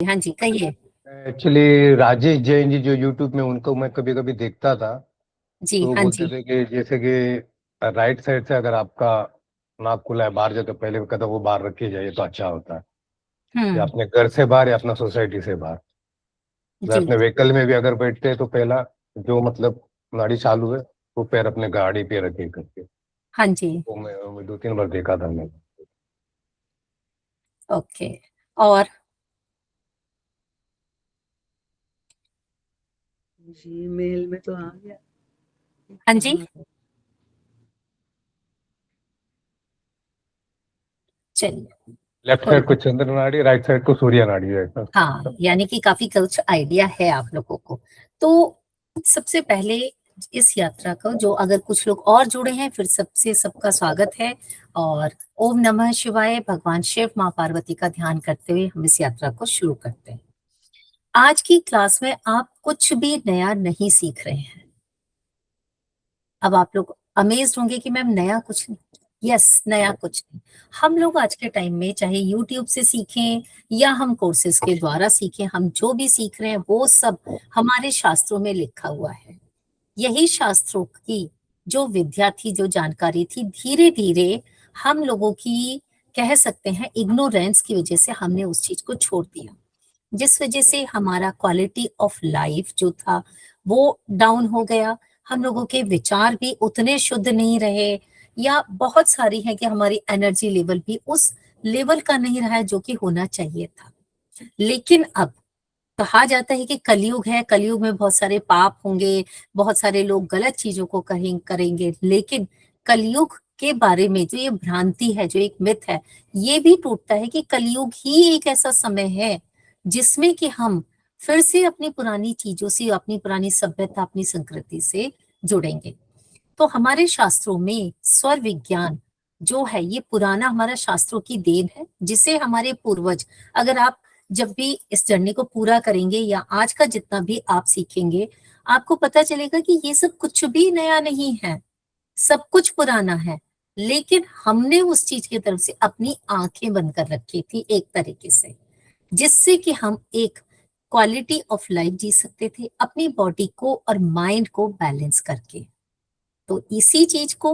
हाँ जी, कहिए। एक्चुअली राजेश जैन जी जो यूट्यूब में उनको मैं कभी कभी देखता था। जी, तो वो हाँ बोलते जी। थे कि जैसे कि राइट साइड से अगर आपका नाक खुला है बाहर जाए तो पहले कदम वो बाहर रखी जाए तो अच्छा होता है। या हम्म। अपने घर से बाहर या अपना सोसाइटी से बाहर। मतलब जी। अपने व्हीकल में भी अगर बैठते हैं तो पहला जो मतलब नाड़ी चालू है वो पैर अपने गाड़ी पे रखे करके। हाँ जी। वो मैं 2-3 बार देखा था मैंने। ओके। और जी मेल में तो आ गया। हाँ जी। कहाँ? चलिए, लेफ्ट कोई साइड को बात। चंद्र नाड़ी, राइट साइड को सूर्य नाड़ी है ऐसा। हाँ, यानी कि काफी कुछ आइडिया है आप लोगों को। तो सबसे पहले इस यात्रा को, जो अगर कुछ लोग और जुड़े हैं, फिर सबसे सबका स्वागत है। और ओम नमः शिवाय, भगवान शिव माँ पार्वती का ध्यान करते हुए हम इस यात्रा को शुरू करते हैं। आज की क्लास में आप कुछ भी नया नहीं सीख रहे हैं। अब आप लोग अमेज्ड होंगे कि मैम नया कुछ नहीं। यस, नया कुछ नहीं। हम लोग आज के टाइम में चाहे यूट्यूब से सीखें या हम कोर्सेज के द्वारा सीखें, हम जो भी सीख रहे हैं वो सब हमारे शास्त्रों में लिखा हुआ है। यही शास्त्रों की जो विद्या थी, जो जानकारी थी, धीरे धीरे हम लोगों की, कह सकते हैं, इग्नोरेंस की वजह से हमने उस चीज को छोड़ दिया, जिस वजह से हमारा क्वालिटी ऑफ लाइफ जो था वो डाउन हो गया। हम लोगों के विचार भी उतने शुद्ध नहीं रहे, या बहुत सारी है कि हमारी एनर्जी लेवल भी उस लेवल का नहीं रहा है जो कि होना चाहिए था। लेकिन अब कहा जाता है कि कलयुग है, कलयुग में बहुत सारे पाप होंगे, बहुत सारे लोग गलत चीजों को करेंगे, लेकिन कलयुग के बारे में जो ये भ्रांति है, जो एक मिथ है, ये भी टूटता है कि कलयुग ही एक ऐसा समय है जिसमें कि हम फिर से अपनी पुरानी चीजों से, अपनी पुरानी सभ्यता, अपनी संस्कृति से जुड़ेंगे। तो हमारे शास्त्रों में स्वर विज्ञान जो है, ये पुराना हमारा शास्त्रों की देन है, जिसे हमारे पूर्वज, अगर आप जब भी इस जर्नी को पूरा करेंगे या आज का जितना भी आप सीखेंगे, आपको पता चलेगा कि ये सब कुछ भी नया नहीं है, सब कुछ पुराना है। लेकिन हमने उस चीज की तरफ से अपनी आंखें बंद कर रखी थी एक तरीके से, जिससे कि हम एक क्वालिटी ऑफ लाइफ जी सकते थे, अपनी बॉडी को और माइंड को बैलेंस करके। तो इसी चीज को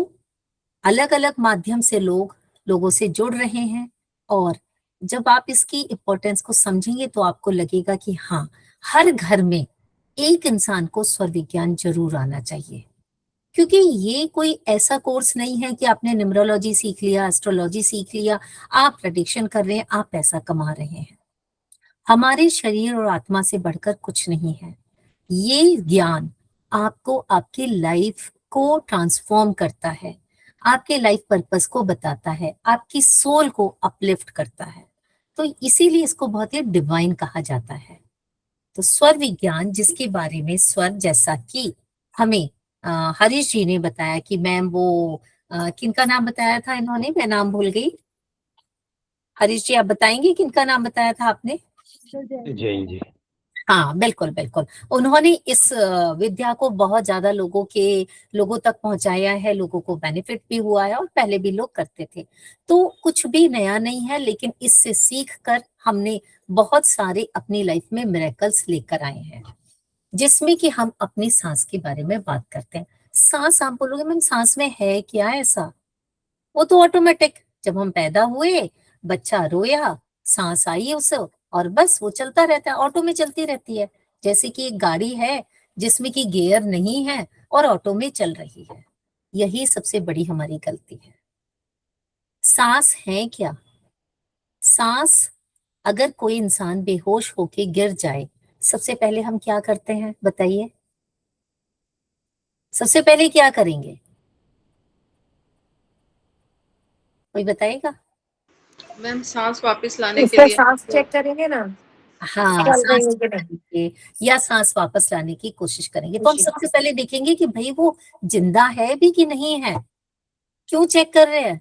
अलग अलग माध्यम से लोगों से जुड़ रहे हैं। और जब आप इसकी इम्पोर्टेंस को समझेंगे तो आपको लगेगा कि हाँ, हर घर में एक इंसान को स्वर विज्ञान जरूर आना चाहिए। क्योंकि ये कोई ऐसा कोर्स नहीं है कि आपने न्यूमरोलॉजी सीख लिया, एस्ट्रोलॉजी सीख लिया, आप प्रेडिक्शन कर रहे हैं, आप पैसा कमा रहे हैं। हमारे शरीर और आत्मा से बढ़कर कुछ नहीं है। ये ज्ञान आपको आपकी लाइफ को ट्रांसफॉर्म करता है, आपके लाइफ पर्पस को बताता है, आपकी सोल को अपलिफ्ट करता है। तो इसीलिए इसको बहुत ही डिवाइन कहा जाता है। तो स्वर विज्ञान, जिसके बारे में स्वर, जैसा कि हमें हरीश जी ने बताया कि मैम वो किनका नाम बताया था इन्होंने, मैं नाम भूल गई। हरीश जी, आप बताएंगे किनका नाम बताया था आपने? जैन जी। हाँ, बिल्कुल बिल्कुल। उन्होंने इस विद्या को बहुत ज्यादा लोगों तक पहुंचाया है, लोगों को बेनिफिट भी हुआ है, और पहले भी लोग करते थे। तो कुछ भी नया नहीं है, लेकिन इससे सीख कर हमने बहुत सारे अपनी लाइफ में मिरेकल्स लेकर आए हैं, जिसमें कि हम अपनी सांस के बारे में बात करते हैं। सांस, आप बोलोगे मैम सांस में है क्या ऐसा? वो तो ऑटोमेटिक, जब हम पैदा हुए, बच्चा रोया, सांस आई उसे, और बस वो चलता रहता है, ऑटो में चलती रहती है। जैसे कि एक गाड़ी है जिसमें कि गियर नहीं है और ऑटो में चल रही है। यही सबसे बड़ी हमारी गलती है। सांस है क्या? सांस, अगर कोई इंसान बेहोश होके गिर जाए, सबसे पहले हम क्या करते हैं बताइए? सबसे पहले क्या करेंगे? कोई बताएगा? मैम सांस वापस लाने के उसका लिए सांस चेक करेंगे ना, हाँ, चल रही सांस है चेक कि नहीं। करेंगे या सांस वापस लाने की कोशिश करेंगे। तो हम सबसे पहले देखेंगे कि भाई वो जिंदा है भी कि नहीं है। क्यों चेक कर रहे हैं?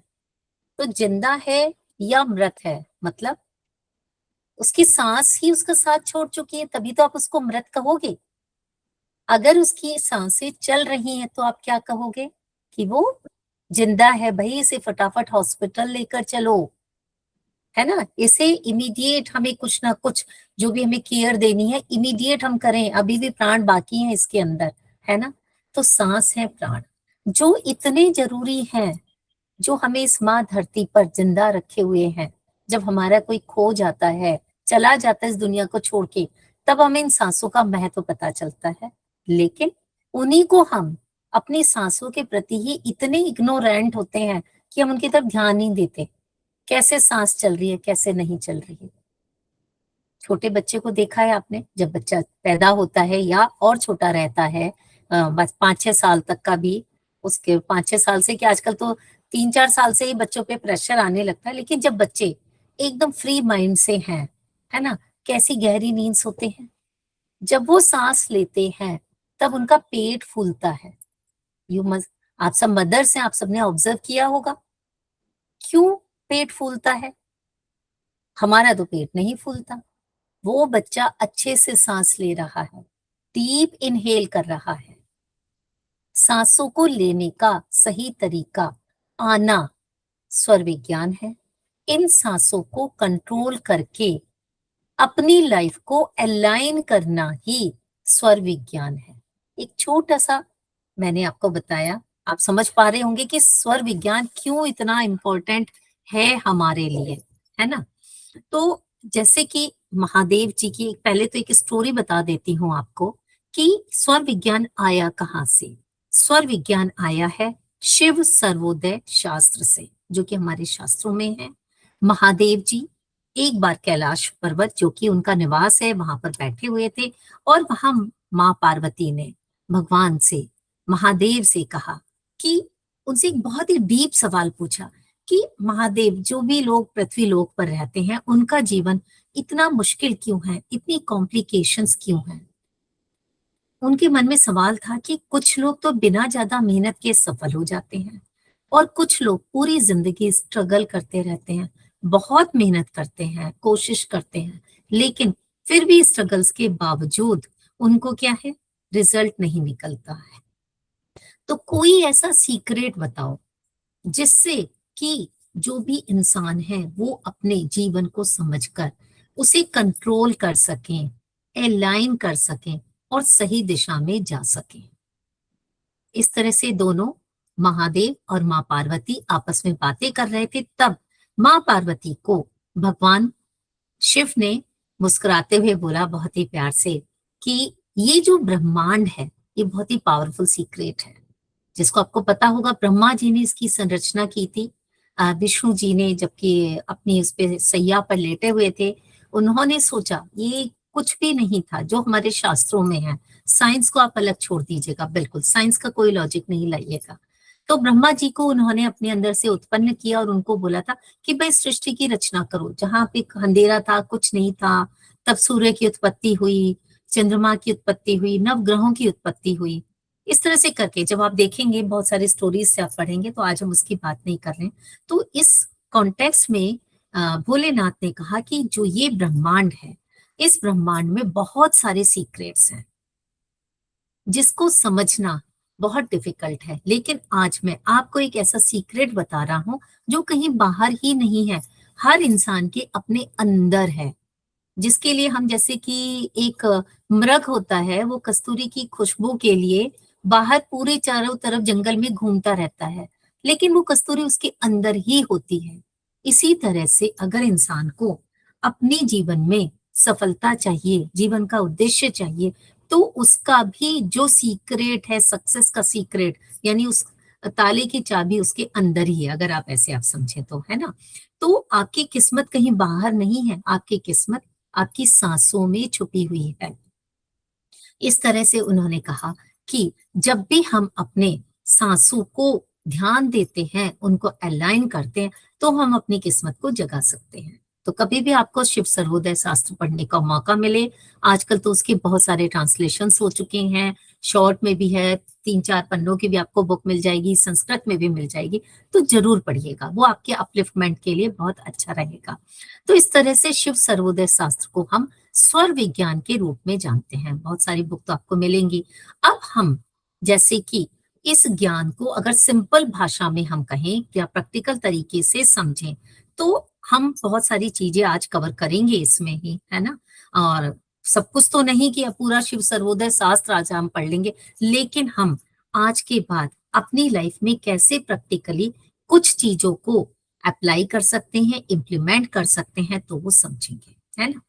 तो जिंदा है या मृत है, मतलब उसकी सांस ही उसका साथ छोड़ चुकी है, तभी तो आप उसको मृत कहोगे। अगर उसकी सांसें चल रही हैं तो आप क्या कहोगे? कि वो जिंदा है, भाई इसे फटाफट हॉस्पिटल लेकर चलो, है ना। इसे इमीडिएट हमें कुछ ना कुछ जो भी हमें केयर देनी है इमीडिएट हम करें, अभी भी प्राण बाकी हैं इसके अंदर, है ना। तो सांस है प्राण, जो इतने जरूरी हैं, जो हमें इस माँ धरती पर जिंदा रखे हुए हैं। जब हमारा कोई खो जाता है, चला जाता है इस दुनिया को छोड़ के, तब हमें इन सांसों का महत्व पता चलता है। लेकिन उन्हीं को हम अपनी सांसों के प्रति ही इतने इग्नोरेंट होते हैं कि हम उनकी तरफ ध्यान नहीं देते, कैसे सांस चल रही है कैसे नहीं चल रही है। छोटे बच्चे को देखा है आपने, जब बच्चा पैदा होता है या और छोटा रहता है, बस 5-6 साल तक का भी, उसके 5-6 साल से कि आजकल तो 3-4 साल से ही बच्चों पे प्रेशर आने लगता है, लेकिन जब बच्चे एकदम फ्री माइंड से हैं, है ना, कैसी गहरी नींद सोते हैं। जब वो सांस लेते हैं तब उनका पेट फूलता है। यू मस्ट, आप सब मदर्स हैं, आप सबने ऑब्जर्व किया होगा क्यों पेट फूलता है। हमारा तो पेट नहीं फूलता। वो बच्चा अच्छे से सांस ले रहा है, डीप इनहेल कर रहा है। सांसों को लेने का सही तरीका आना स्वर विज्ञान है। इन सांसों को कंट्रोल करके अपनी लाइफ को अलाइन करना ही स्वर विज्ञान है। एक छोटा सा मैंने आपको बताया, आप समझ पा रहे होंगे कि स्वर विज्ञान क्यों इतना इम्पोर्टेंट है हमारे लिए, है ना। तो जैसे कि महादेव जी की पहले तो एक स्टोरी बता देती हूँ आपको कि स्वर विज्ञान आया कहाँ से। स्वर विज्ञान आया है शिव सर्वोदय शास्त्र से, जो कि हमारे शास्त्रों में है। महादेव जी एक बार कैलाश पर्वत, जो कि उनका निवास है, वहां पर बैठे हुए थे, और वहां माँ पार्वती ने भगवान से, महादेव से कहा कि उनसे एक बहुत ही डीप सवाल पूछा कि महादेव, जो भी लोग पृथ्वी लोक पर रहते हैं उनका जीवन इतना मुश्किल क्यों है, इतनी कॉम्प्लिकेशंस क्यों हैं। उनके मन में सवाल था कि कुछ लोग तो बिना ज्यादा मेहनत के सफल हो जाते हैं, और कुछ लोग पूरी जिंदगी स्ट्रगल करते रहते हैं, बहुत मेहनत करते हैं, कोशिश करते हैं, लेकिन फिर भी स्ट्रगल्स के बावजूद उनको क्या है, रिजल्ट नहीं निकलता है। तो कोई ऐसा सीक्रेट बताओ जिससे कि जो भी इंसान है वो अपने जीवन को समझकर उसे कंट्रोल कर सकें, अलाइन कर सकें और सही दिशा में जा सकें। इस तरह से दोनों महादेव और माँ पार्वती आपस में बातें कर रहे थे। तब माँ पार्वती को भगवान शिव ने मुस्कुराते हुए बोला बहुत ही प्यार से कि ये जो ब्रह्मांड है ये बहुत ही पावरफुल सीक्रेट है, जिसको आपको पता होगा ब्रह्मा जी ने इसकी संरचना की थी। विष्णु जी ने जबकि अपनी उस पे सैया पर लेटे हुए थे, उन्होंने सोचा ये कुछ भी नहीं था जो हमारे शास्त्रों में है। साइंस को आप अलग छोड़ दीजिएगा, बिल्कुल साइंस का कोई लॉजिक नहीं लाइएगा। तो ब्रह्मा जी को उन्होंने अपने अंदर से उत्पन्न किया और उनको बोला था कि भाई सृष्टि की रचना करो। जहां पे अंधेरा था, कुछ नहीं था, तब सूर्य की उत्पत्ति हुई, चंद्रमा की उत्पत्ति हुई, नवग्रहों की उत्पत्ति हुई। इस तरह से करके जब आप देखेंगे बहुत सारी स्टोरीज से आप पढ़ेंगे, तो आज हम उसकी बात नहीं कर रहे हैं। तो इस कॉन्टेक्स्ट में भोलेनाथ ने कहा कि जो ये ब्रह्मांड है, इस ब्रह्मांड में बहुत सारे सीक्रेट्स हैं जिसको समझना बहुत डिफिकल्ट है। लेकिन आज मैं आपको एक ऐसा सीक्रेट बता रहा हूं जो कहीं बाहर ही नहीं है, हर इंसान के अपने अंदर है, जिसके लिए हम, जैसे कि एक मृग होता है, वो कस्तूरी की खुशबू के लिए बाहर पूरे चारों तरफ जंगल में घूमता रहता है, लेकिन वो कस्तूरी उसके अंदर ही होती है। इसी तरह से अगर इंसान को अपने जीवन में सफलता चाहिए, जीवन का उद्देश्य चाहिए, तो उसका भी जो सीक्रेट है, सक्सेस का सीक्रेट, यानी उस ताले की चाबी उसके अंदर ही है, अगर आप ऐसे आप समझे तो, है ना। तो आपकी किस्मत कहीं बाहर नहीं है, आपकी किस्मत आपकी सांसों में छुपी हुई है। इस तरह से उन्होंने कहा कि जब भी हम अपने सांसों को ध्यान देते हैं, उनको अलाइन करते हैं, तो हम अपनी किस्मत को जगा सकते हैं। तो कभी भी आपको शिव सर्वोदय शास्त्र पढ़ने का मौका मिले, आजकल तो उसके बहुत सारे ट्रांसलेशंस हो चुके हैं, शॉर्ट में भी है, 3-4 पन्नों की भी आपको बुक मिल जाएगी, संस्कृत में भी मिल जाएगी, तो जरूर पढ़िएगा, वो आपके अपलिफ्टमेंट के लिए बहुत अच्छा रहेगा। तो इस तरह से शिव सर्वोदय शास्त्र को हम स्वर विज्ञान के रूप में जानते हैं। बहुत सारी बुक तो आपको मिलेंगी। अब हम जैसे कि इस ज्ञान को अगर सिंपल भाषा में हम कहें या प्रैक्टिकल तरीके से समझें, तो हम बहुत सारी चीजें आज कवर करेंगे इसमें ही, है ना। और सब कुछ तो नहीं कि अब पूरा शिव सर्वोदय शास्त्र आज हम पढ़ लेंगे, लेकिन हम आज के बाद अपनी लाइफ में कैसे प्रैक्टिकली कुछ चीजों को अप्लाई कर सकते हैं, इम्प्लीमेंट कर सकते हैं, तो वो समझेंगे, है ना।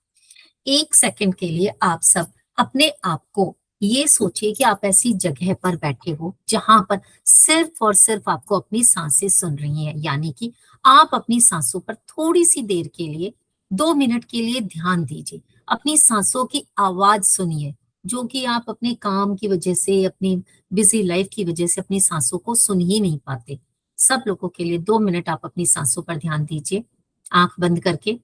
एक सेकंड के लिए आप सब अपने आप को ये सोचिए कि आप ऐसी जगह पर बैठे हो जहां पर सिर्फ और सिर्फ आपको अपनी सांसें सुन रही हैं, यानी कि आप अपनी सांसों पर थोड़ी सी देर के लिए, 2 मिनट के लिए ध्यान दीजिए। अपनी सांसों की आवाज सुनिए, जो कि आप अपने काम की वजह से, अपनी बिजी लाइफ की वजह से अपनी सांसों को सुन ही नहीं पाते। सब लोगों के लिए 2 मिनट आप अपनी सांसों पर ध्यान दीजिए, आंख बंद करके।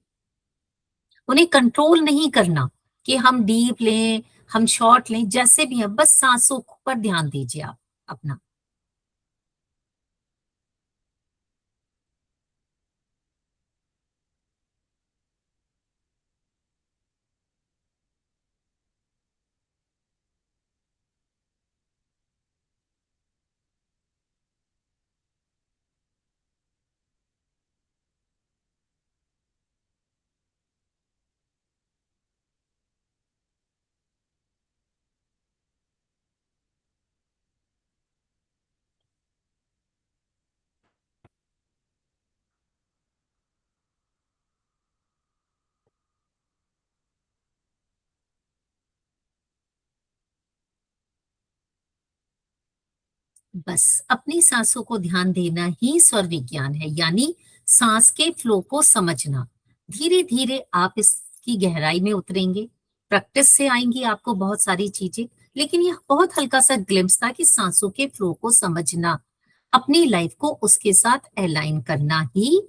उन्हें कंट्रोल नहीं करना कि हम डीप लें, हम शॉर्ट लें, जैसे भी है, बस सांसों पर ध्यान दीजिए आप अपना। बस अपनी सांसों को ध्यान देना ही स्वर विज्ञान है, यानी सांस के फ्लो को समझना। धीरे धीरे आप इसकी गहराई में उतरेंगे, प्रैक्टिस से आएंगी आपको बहुत सारी चीजें, लेकिन यह बहुत हल्का सा ग्लिम्स था कि सांसों के फ्लो को समझना, अपनी लाइफ को उसके साथ अलाइन करना ही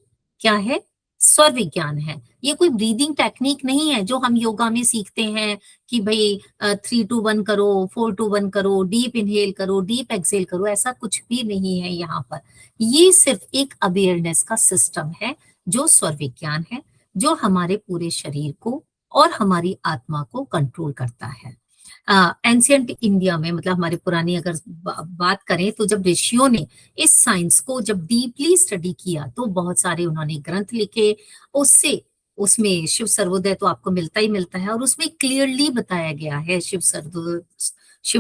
क्या है, स्वर विज्ञान है। ये कोई ब्रीदिंग टेक्निक नहीं है जो हम योगा में सीखते हैं कि भाई 3-2-1 करो, 4-2-1 करो, डीप इनहेल करो, डीप एक्सेल करो, ऐसा कुछ भी नहीं है यहाँ पर। ये सिर्फ एक अवेयरनेस का सिस्टम है, जो स्वर विज्ञान है, जो हमारे पूरे शरीर को और हमारी आत्मा को कंट्रोल करता है। एंशियंट इंडिया में, मतलब हमारे पुरानी अगर बात करें, तो जब ऋषियों ने इस साइंस को जब डीपली स्टडी किया तो बहुत सारे उन्होंने ग्रंथ लिखे। उससे उसमें शिव सर्वोदय तो आपको मिलता ही मिलता है, और उसमें क्लियरली बताया गया है शिव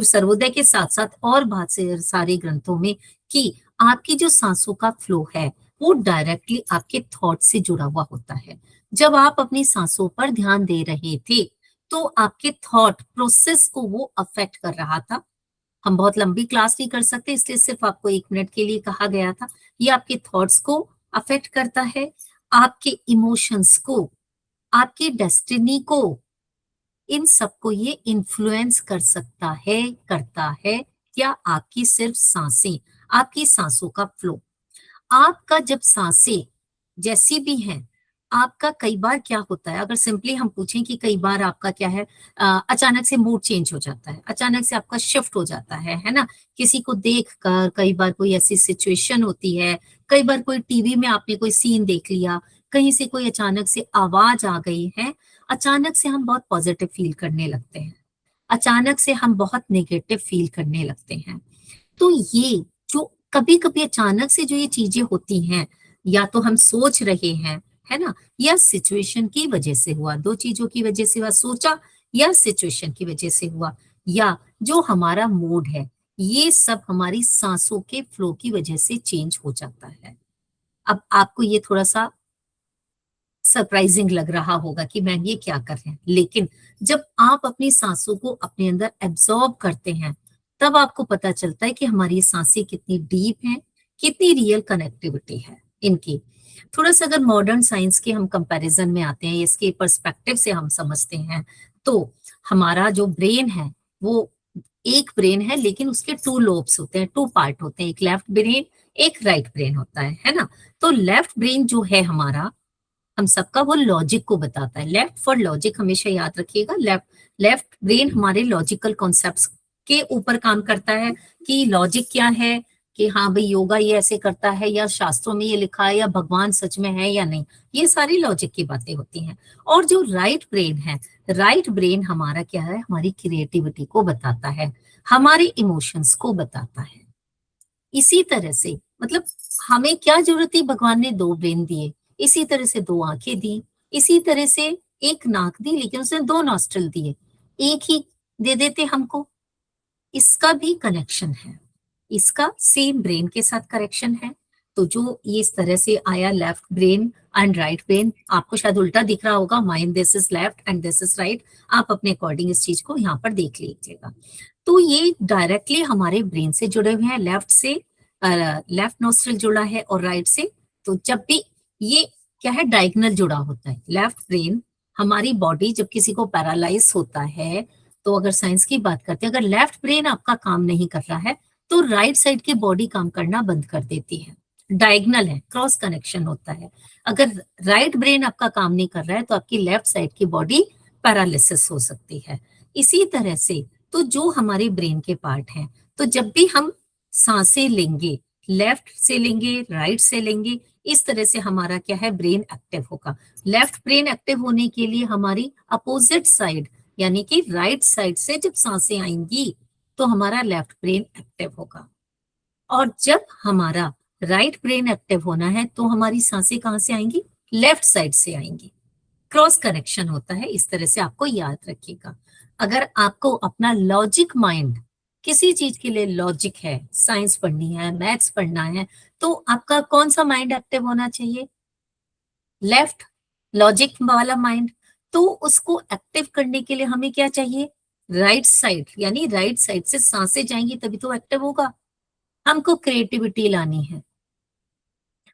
सर्वोदय के साथ साथ और बहुत से सारे ग्रंथों में कि आपकी जो सांसों का फ्लो है वो डायरेक्टली आपके थॉट से जुड़ा हुआ होता है। जब आप अपनी सांसों पर ध्यान दे रहे थे तो आपके थॉट प्रोसेस को वो अफेक्ट कर रहा था। हम बहुत लंबी क्लास नहीं कर सकते, इसलिए सिर्फ आपको 1 मिनट के लिए कहा गया था। ये आपके थॉट्स को अफेक्ट करता है, आपके इमोशंस को, आपकी डेस्टिनी को, इन सबको ये इन्फ्लुएंस कर सकता है, करता है। क्या आपकी सिर्फ सांसें, आपकी सांसों का फ्लो, आपका जब सांसें जैसी भी हैं, आपका कई बार क्या होता है, अगर सिंपली हम पूछें कि कई बार आपका क्या है, अचानक से मूड चेंज हो जाता है, अचानक से आपका शिफ्ट हो जाता है ना। किसी को देखकर कई बार कोई ऐसी सिचुएशन होती है, कई बार कोई टीवी में आपने कोई सीन देख लिया, कहीं से कोई अचानक से आवाज आ गई है, अचानक से हम बहुत पॉजिटिव फील करने लगते हैं, अचानक से हम बहुत नेगेटिव फील करने लगते हैं। तो ये जो कभी कभी अचानक से जो ये चीजें होती हैं, या तो हम सोच रहे हैं, है ना, या सिचुएशन की वजह से हुआ, दो चीजों की वजह से हुआ, सोचा या सिचुएशन की वजह से हुआ, या जो हमारा मूड है, ये सब हमारी सांसों के फ्लो की वजह से चेंज हो जाता है। अब आपको ये थोड़ा सा सरप्राइजिंग लग रहा होगा कि मैम ये क्या कर रहे हैं, लेकिन जब आप अपनी सांसों को अपने अंदर एब्जॉर्ब करते हैं, तब आपको पता चलता है कि हमारी सांसें कितनी डीप हैं, कितनी रियल कनेक्टिविटी है इनकी। थोड़ा सा अगर मॉडर्न साइंस के हम कंपैरिजन में आते हैं, इसके पर्सपेक्टिव से हम समझते हैं, तो हमारा जो ब्रेन है वो एक ब्रेन है, लेकिन उसके 2 लोब्स होते हैं, 2 पार्ट होते हैं, एक लेफ्ट ब्रेन, एक राइट ब्रेन होता है ना। तो लेफ्ट ब्रेन जो है हमारा, हम सबका, वो लॉजिक को बताता है। लेफ्ट फॉर लॉजिक, हमेशा याद रखिएगा। लेफ्ट लेफ्ट ब्रेन हमारे लॉजिकल कॉन्सेप्ट्स के ऊपर काम करता है कि लॉजिक क्या है, कि हाँ भाई योगा ये ऐसे करता है, या शास्त्रों में ये लिखा है, या भगवान सच में है या नहीं, ये सारी लॉजिक की बातें होती हैं। और जो राइट ब्रेन है, राइट ब्रेन हमारा क्या है, हमारी क्रिएटिविटी को बताता है, हमारे इमोशंस को बताता है। इसी तरह से मतलब हमें क्या जरूरत थी, भगवान ने 2 ब्रेन दिए, इसी तरह से 2 आंखें दी, इसी तरह से एक नाक दी, लेकिन उसने 2 नॉस्ट्रिल दिए, एक ही दे देते हमको। इसका भी कनेक्शन है, इसका सेम ब्रेन के साथ कनेक्शन है। तो जो ये इस तरह से आया left brain and right brain, आपको शायद उल्टा दिख रहा होगा, mind this is left and this is right, आप अपने अकॉर्डिंग इस चीज को यहाँ पर देख लीजिएगा। तो ये डायरेक्टली हमारे ब्रेन से जुड़े हुए हैं, लेफ्ट से लेफ्ट नोस्ट्रिल जुड़ा है और राइट से। तो जब भी ये क्या है, डायगोनल जुड़ा होता है लेफ्ट ब्रेन। हमारी बॉडी जब किसी को पैरालाइज होता है, तो अगर साइंस की बात करते हैं, अगर लेफ्ट ब्रेन आपका काम नहीं कर रहा है तो राइट साइड की बॉडी काम करना बंद कर देती है। डायगोनल है, क्रॉस कनेक्शन होता है। अगर राइट ब्रेन आपका काम नहीं कर रहा है तो आपकी लेफ्ट साइड की बॉडी पैरालिसिस हो सकती है। इसी तरह से तो जो हमारे ब्रेन के पार्ट हैं, तो जब भी हम सांसें लेंगे, लेफ्ट से लेंगे, राइट से लेंगे, इस तरह से हमारा क्या है, ब्रेन एक्टिव होगा। लेफ्ट ब्रेन एक्टिव होने के लिए हमारी अपोजिट साइड यानी कि राइट साइड से जब सांसें आएंगी तो हमारा लेफ्ट ब्रेन एक्टिव होगा। और जब हमारा राइट ब्रेन एक्टिव होना है तो हमारी सांसें कहां से आएंगी, लेफ्ट साइड से आएंगी। क्रॉस कनेक्शन होता है, इस तरह से आपको याद रखिएगा। अगर आपको अपना लॉजिक माइंड, किसी चीज के लिए लॉजिक है, साइंस पढ़नी है, मैथ्स पढ़ना है, तो आपका कौन सा माइंड एक्टिव होना चाहिए, लेफ्ट लॉजिक वाला माइंड। तो उसको एक्टिव करने के लिए हमें क्या चाहिए, राइट साइड, यानी राइट साइड से सांसें जाएंगी तभी तो एक्टिव होगा। हमको क्रिएटिविटी लानी है,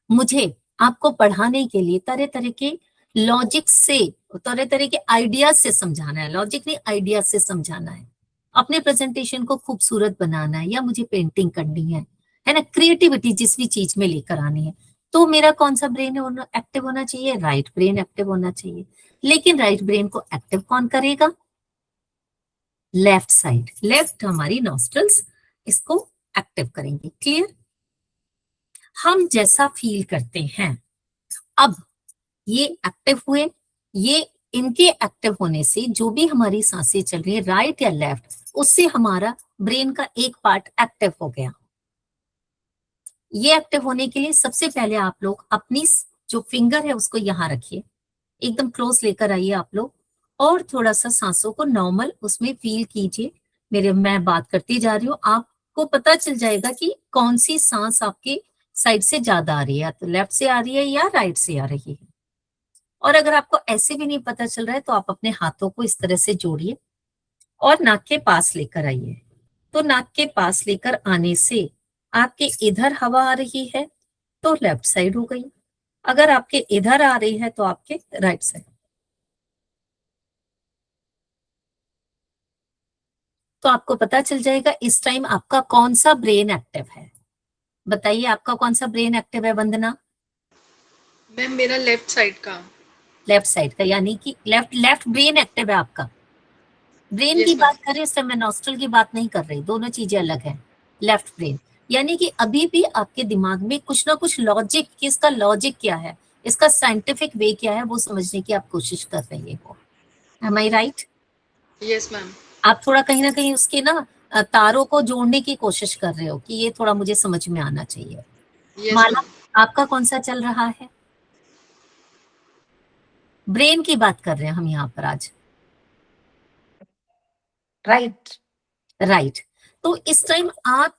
मुझे आपको पढ़ाने के लिए तरह तरह के लॉजिक से, तरह तरह के आइडियाज से समझाना है, लॉजिक नहीं आइडियाज से समझाना है। अपने प्रेजेंटेशन को खूबसूरत बनाना है, या मुझे पेंटिंग करनी है ना, क्रिएटिविटी जिस भी चीज में लेकर आनी है, तो मेरा कौन सा ब्रेन एक्टिव होना चाहिए, राइट ब्रेन एक्टिव होना चाहिए। लेकिन राइट ब्रेन को एक्टिव कौन करेगा, लेफ्ट साइड, लेफ्ट हमारी नॉस्ट्रल्स इसको एक्टिव करेंगे। क्लियर, हम जैसा फील करते हैं, अब ये एक्टिव हुए, ये इनके एक्टिव होने से जो भी हमारी सांसें चल रही है राइट या लेफ्ट, उससे हमारा ब्रेन का एक पार्ट एक्टिव हो गया। ये एक्टिव होने के लिए सबसे पहले आप लोग अपनी जो फिंगर है उसको यहां रखिए, एकदम क्लोज लेकर आइए आप लोग, और थोड़ा सा सांसों को नॉर्मल उसमें फील कीजिए। मैं बात करती जा रही हूँ, आपको पता चल जाएगा कि कौन सी सांस आपके साइड से ज्यादा आ रही है, तो लेफ्ट से आ रही है या राइट से आ रही है। और अगर आपको ऐसे भी नहीं पता चल रहा है तो आप अपने हाथों को इस तरह से जोड़िए और नाक के पास लेकर आइए। तो नाक के पास लेकर आने से आपके इधर हवा आ रही है तो लेफ्ट साइड हो गई, अगर आपके इधर आ रही है तो आपके राइट साइड। तो आपको पता चल जाएगा इस टाइम आपका कौन सा ब्रेन एक्टिव है। बताइए आपका कौन सा ब्रेन एक्टिव है वंदना? मैम मेरा लेफ्ट साइड का। लेफ्ट साइड का, यानी कि लेफ्ट ब्रेन एक्टिव है आपका। ब्रेन Yes, की ma'am. बात करें इस समय, नॉस्ट्रल की बात नहीं कर रही, दोनों चीजें अलग हैं। लेफ्ट ब्रेन यानी कि अभी भी आपके दिमाग में कुछ ना कुछ लॉजिक, कि इसका लॉजिक क्या है, इसका साइंटिफिक वे क्या है, वो समझने की आप कोशिश कर रहे हो। M I right? Yes, ma'am. आप थोड़ा कहीं ना कहीं उसके ना तारों को जोड़ने की कोशिश कर रहे हो कि ये थोड़ा मुझे समझ में आना चाहिए। Yes, माला, ma'am. आपका कौन सा चल रहा है? ब्रेन की बात कर रहे हैं हम यहाँ पर आज। राइट। तो इस टाइम आप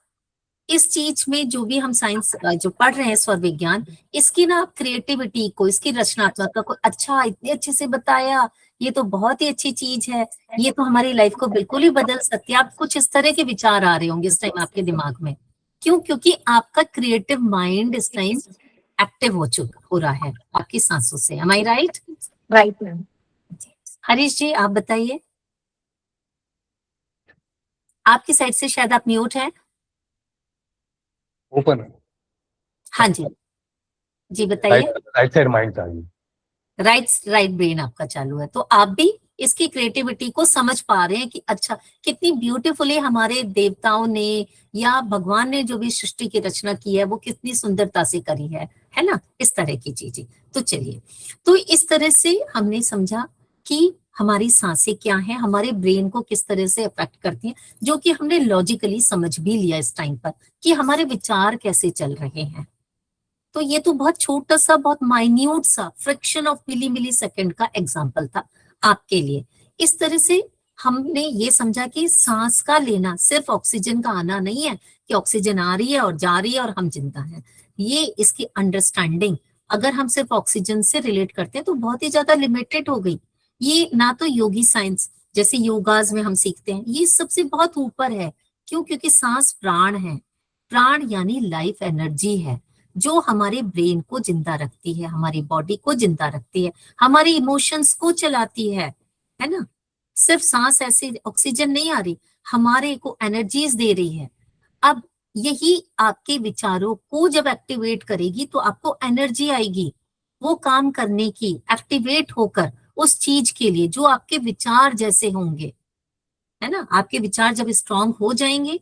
इस चीज में जो भी हम साइंस जो पढ़ रहे हैं, स्वर विज्ञान, इसकी ना आप क्रिएटिविटी को, इसकी रचनात्मकता को, अच्छा इतने अच्छे से बताया, ये तो बहुत ही अच्छी चीज है, ये तो हमारी लाइफ को बिल्कुल ही बदल सकती है। आप कुछ इस तरह के विचार आ रहे होंगे इस टाइम आपके दिमाग में। क्यों? क्योंकि आपका क्रिएटिव माइंड इस टाइम एक्टिव हो रहा है आपकी सांसों से। Am I right? Right ma'am. Harish ji आप बताइए, आपकी साइड से शायद आप म्यूट हैं। ओपन है, हाँ जी, जी बताइए। राइट साइड माइंड चाहिए। राइट ब्रेन आपका चालू है, तो आप भी इसकी क्रिएटिविटी को समझ पा रहे हैं कि अच्छा कितनी ब्यूटीफुली हमारे देवताओं ने या भगवान ने जो भी सृष्टि की रचना की है वो कितनी सुंदरता से करी है ना, इस तरह की चीजें। तो चलिए, तो इस तरह से हमने समझा कि हमारी सांसें क्या हैं, हमारे ब्रेन को किस तरह से अफेक्ट करती हैं, जो कि हमने लॉजिकली समझ भी लिया इस टाइम पर कि हमारे विचार कैसे चल रहे हैं। तो ये तो बहुत छोटा सा, बहुत माइन्यूट सा, फ्रैक्शन ऑफ मिली सेकेंड का एग्जाम्पल था आपके लिए। इस तरह से हमने ये समझा कि सांस का लेना सिर्फ ऑक्सीजन का आना नहीं है कि ऑक्सीजन आ रही है और जा रही है और हम जिंदा हैं। ये इसकी अंडरस्टैंडिंग अगर हम सिर्फ ऑक्सीजन से रिलेट करते हैं तो बहुत ही ज्यादा लिमिटेड हो गई। ये ना तो योगी साइंस जैसे योगाज में हम सीखते हैं, ये सबसे बहुत ऊपर है। क्यों? क्योंकि सांस प्राण है। प्राण यानी लाइफ एनर्जी है जो हमारे ब्रेन को जिंदा रखती है, हमारी बॉडी को जिंदा रखती है, हमारे इमोशंस को चलाती है ना। सिर्फ सांस ऐसे ऑक्सीजन नहीं आ रही, हमारे को एनर्जीज दे रही है। अब यही आपके विचारों को जब एक्टिवेट करेगी तो आपको एनर्जी आएगी वो काम करने की, एक्टिवेट होकर उस चीज के लिए जो आपके विचार जैसे होंगे, है ना। आपके विचार जब स्ट्रांग हो जाएंगे,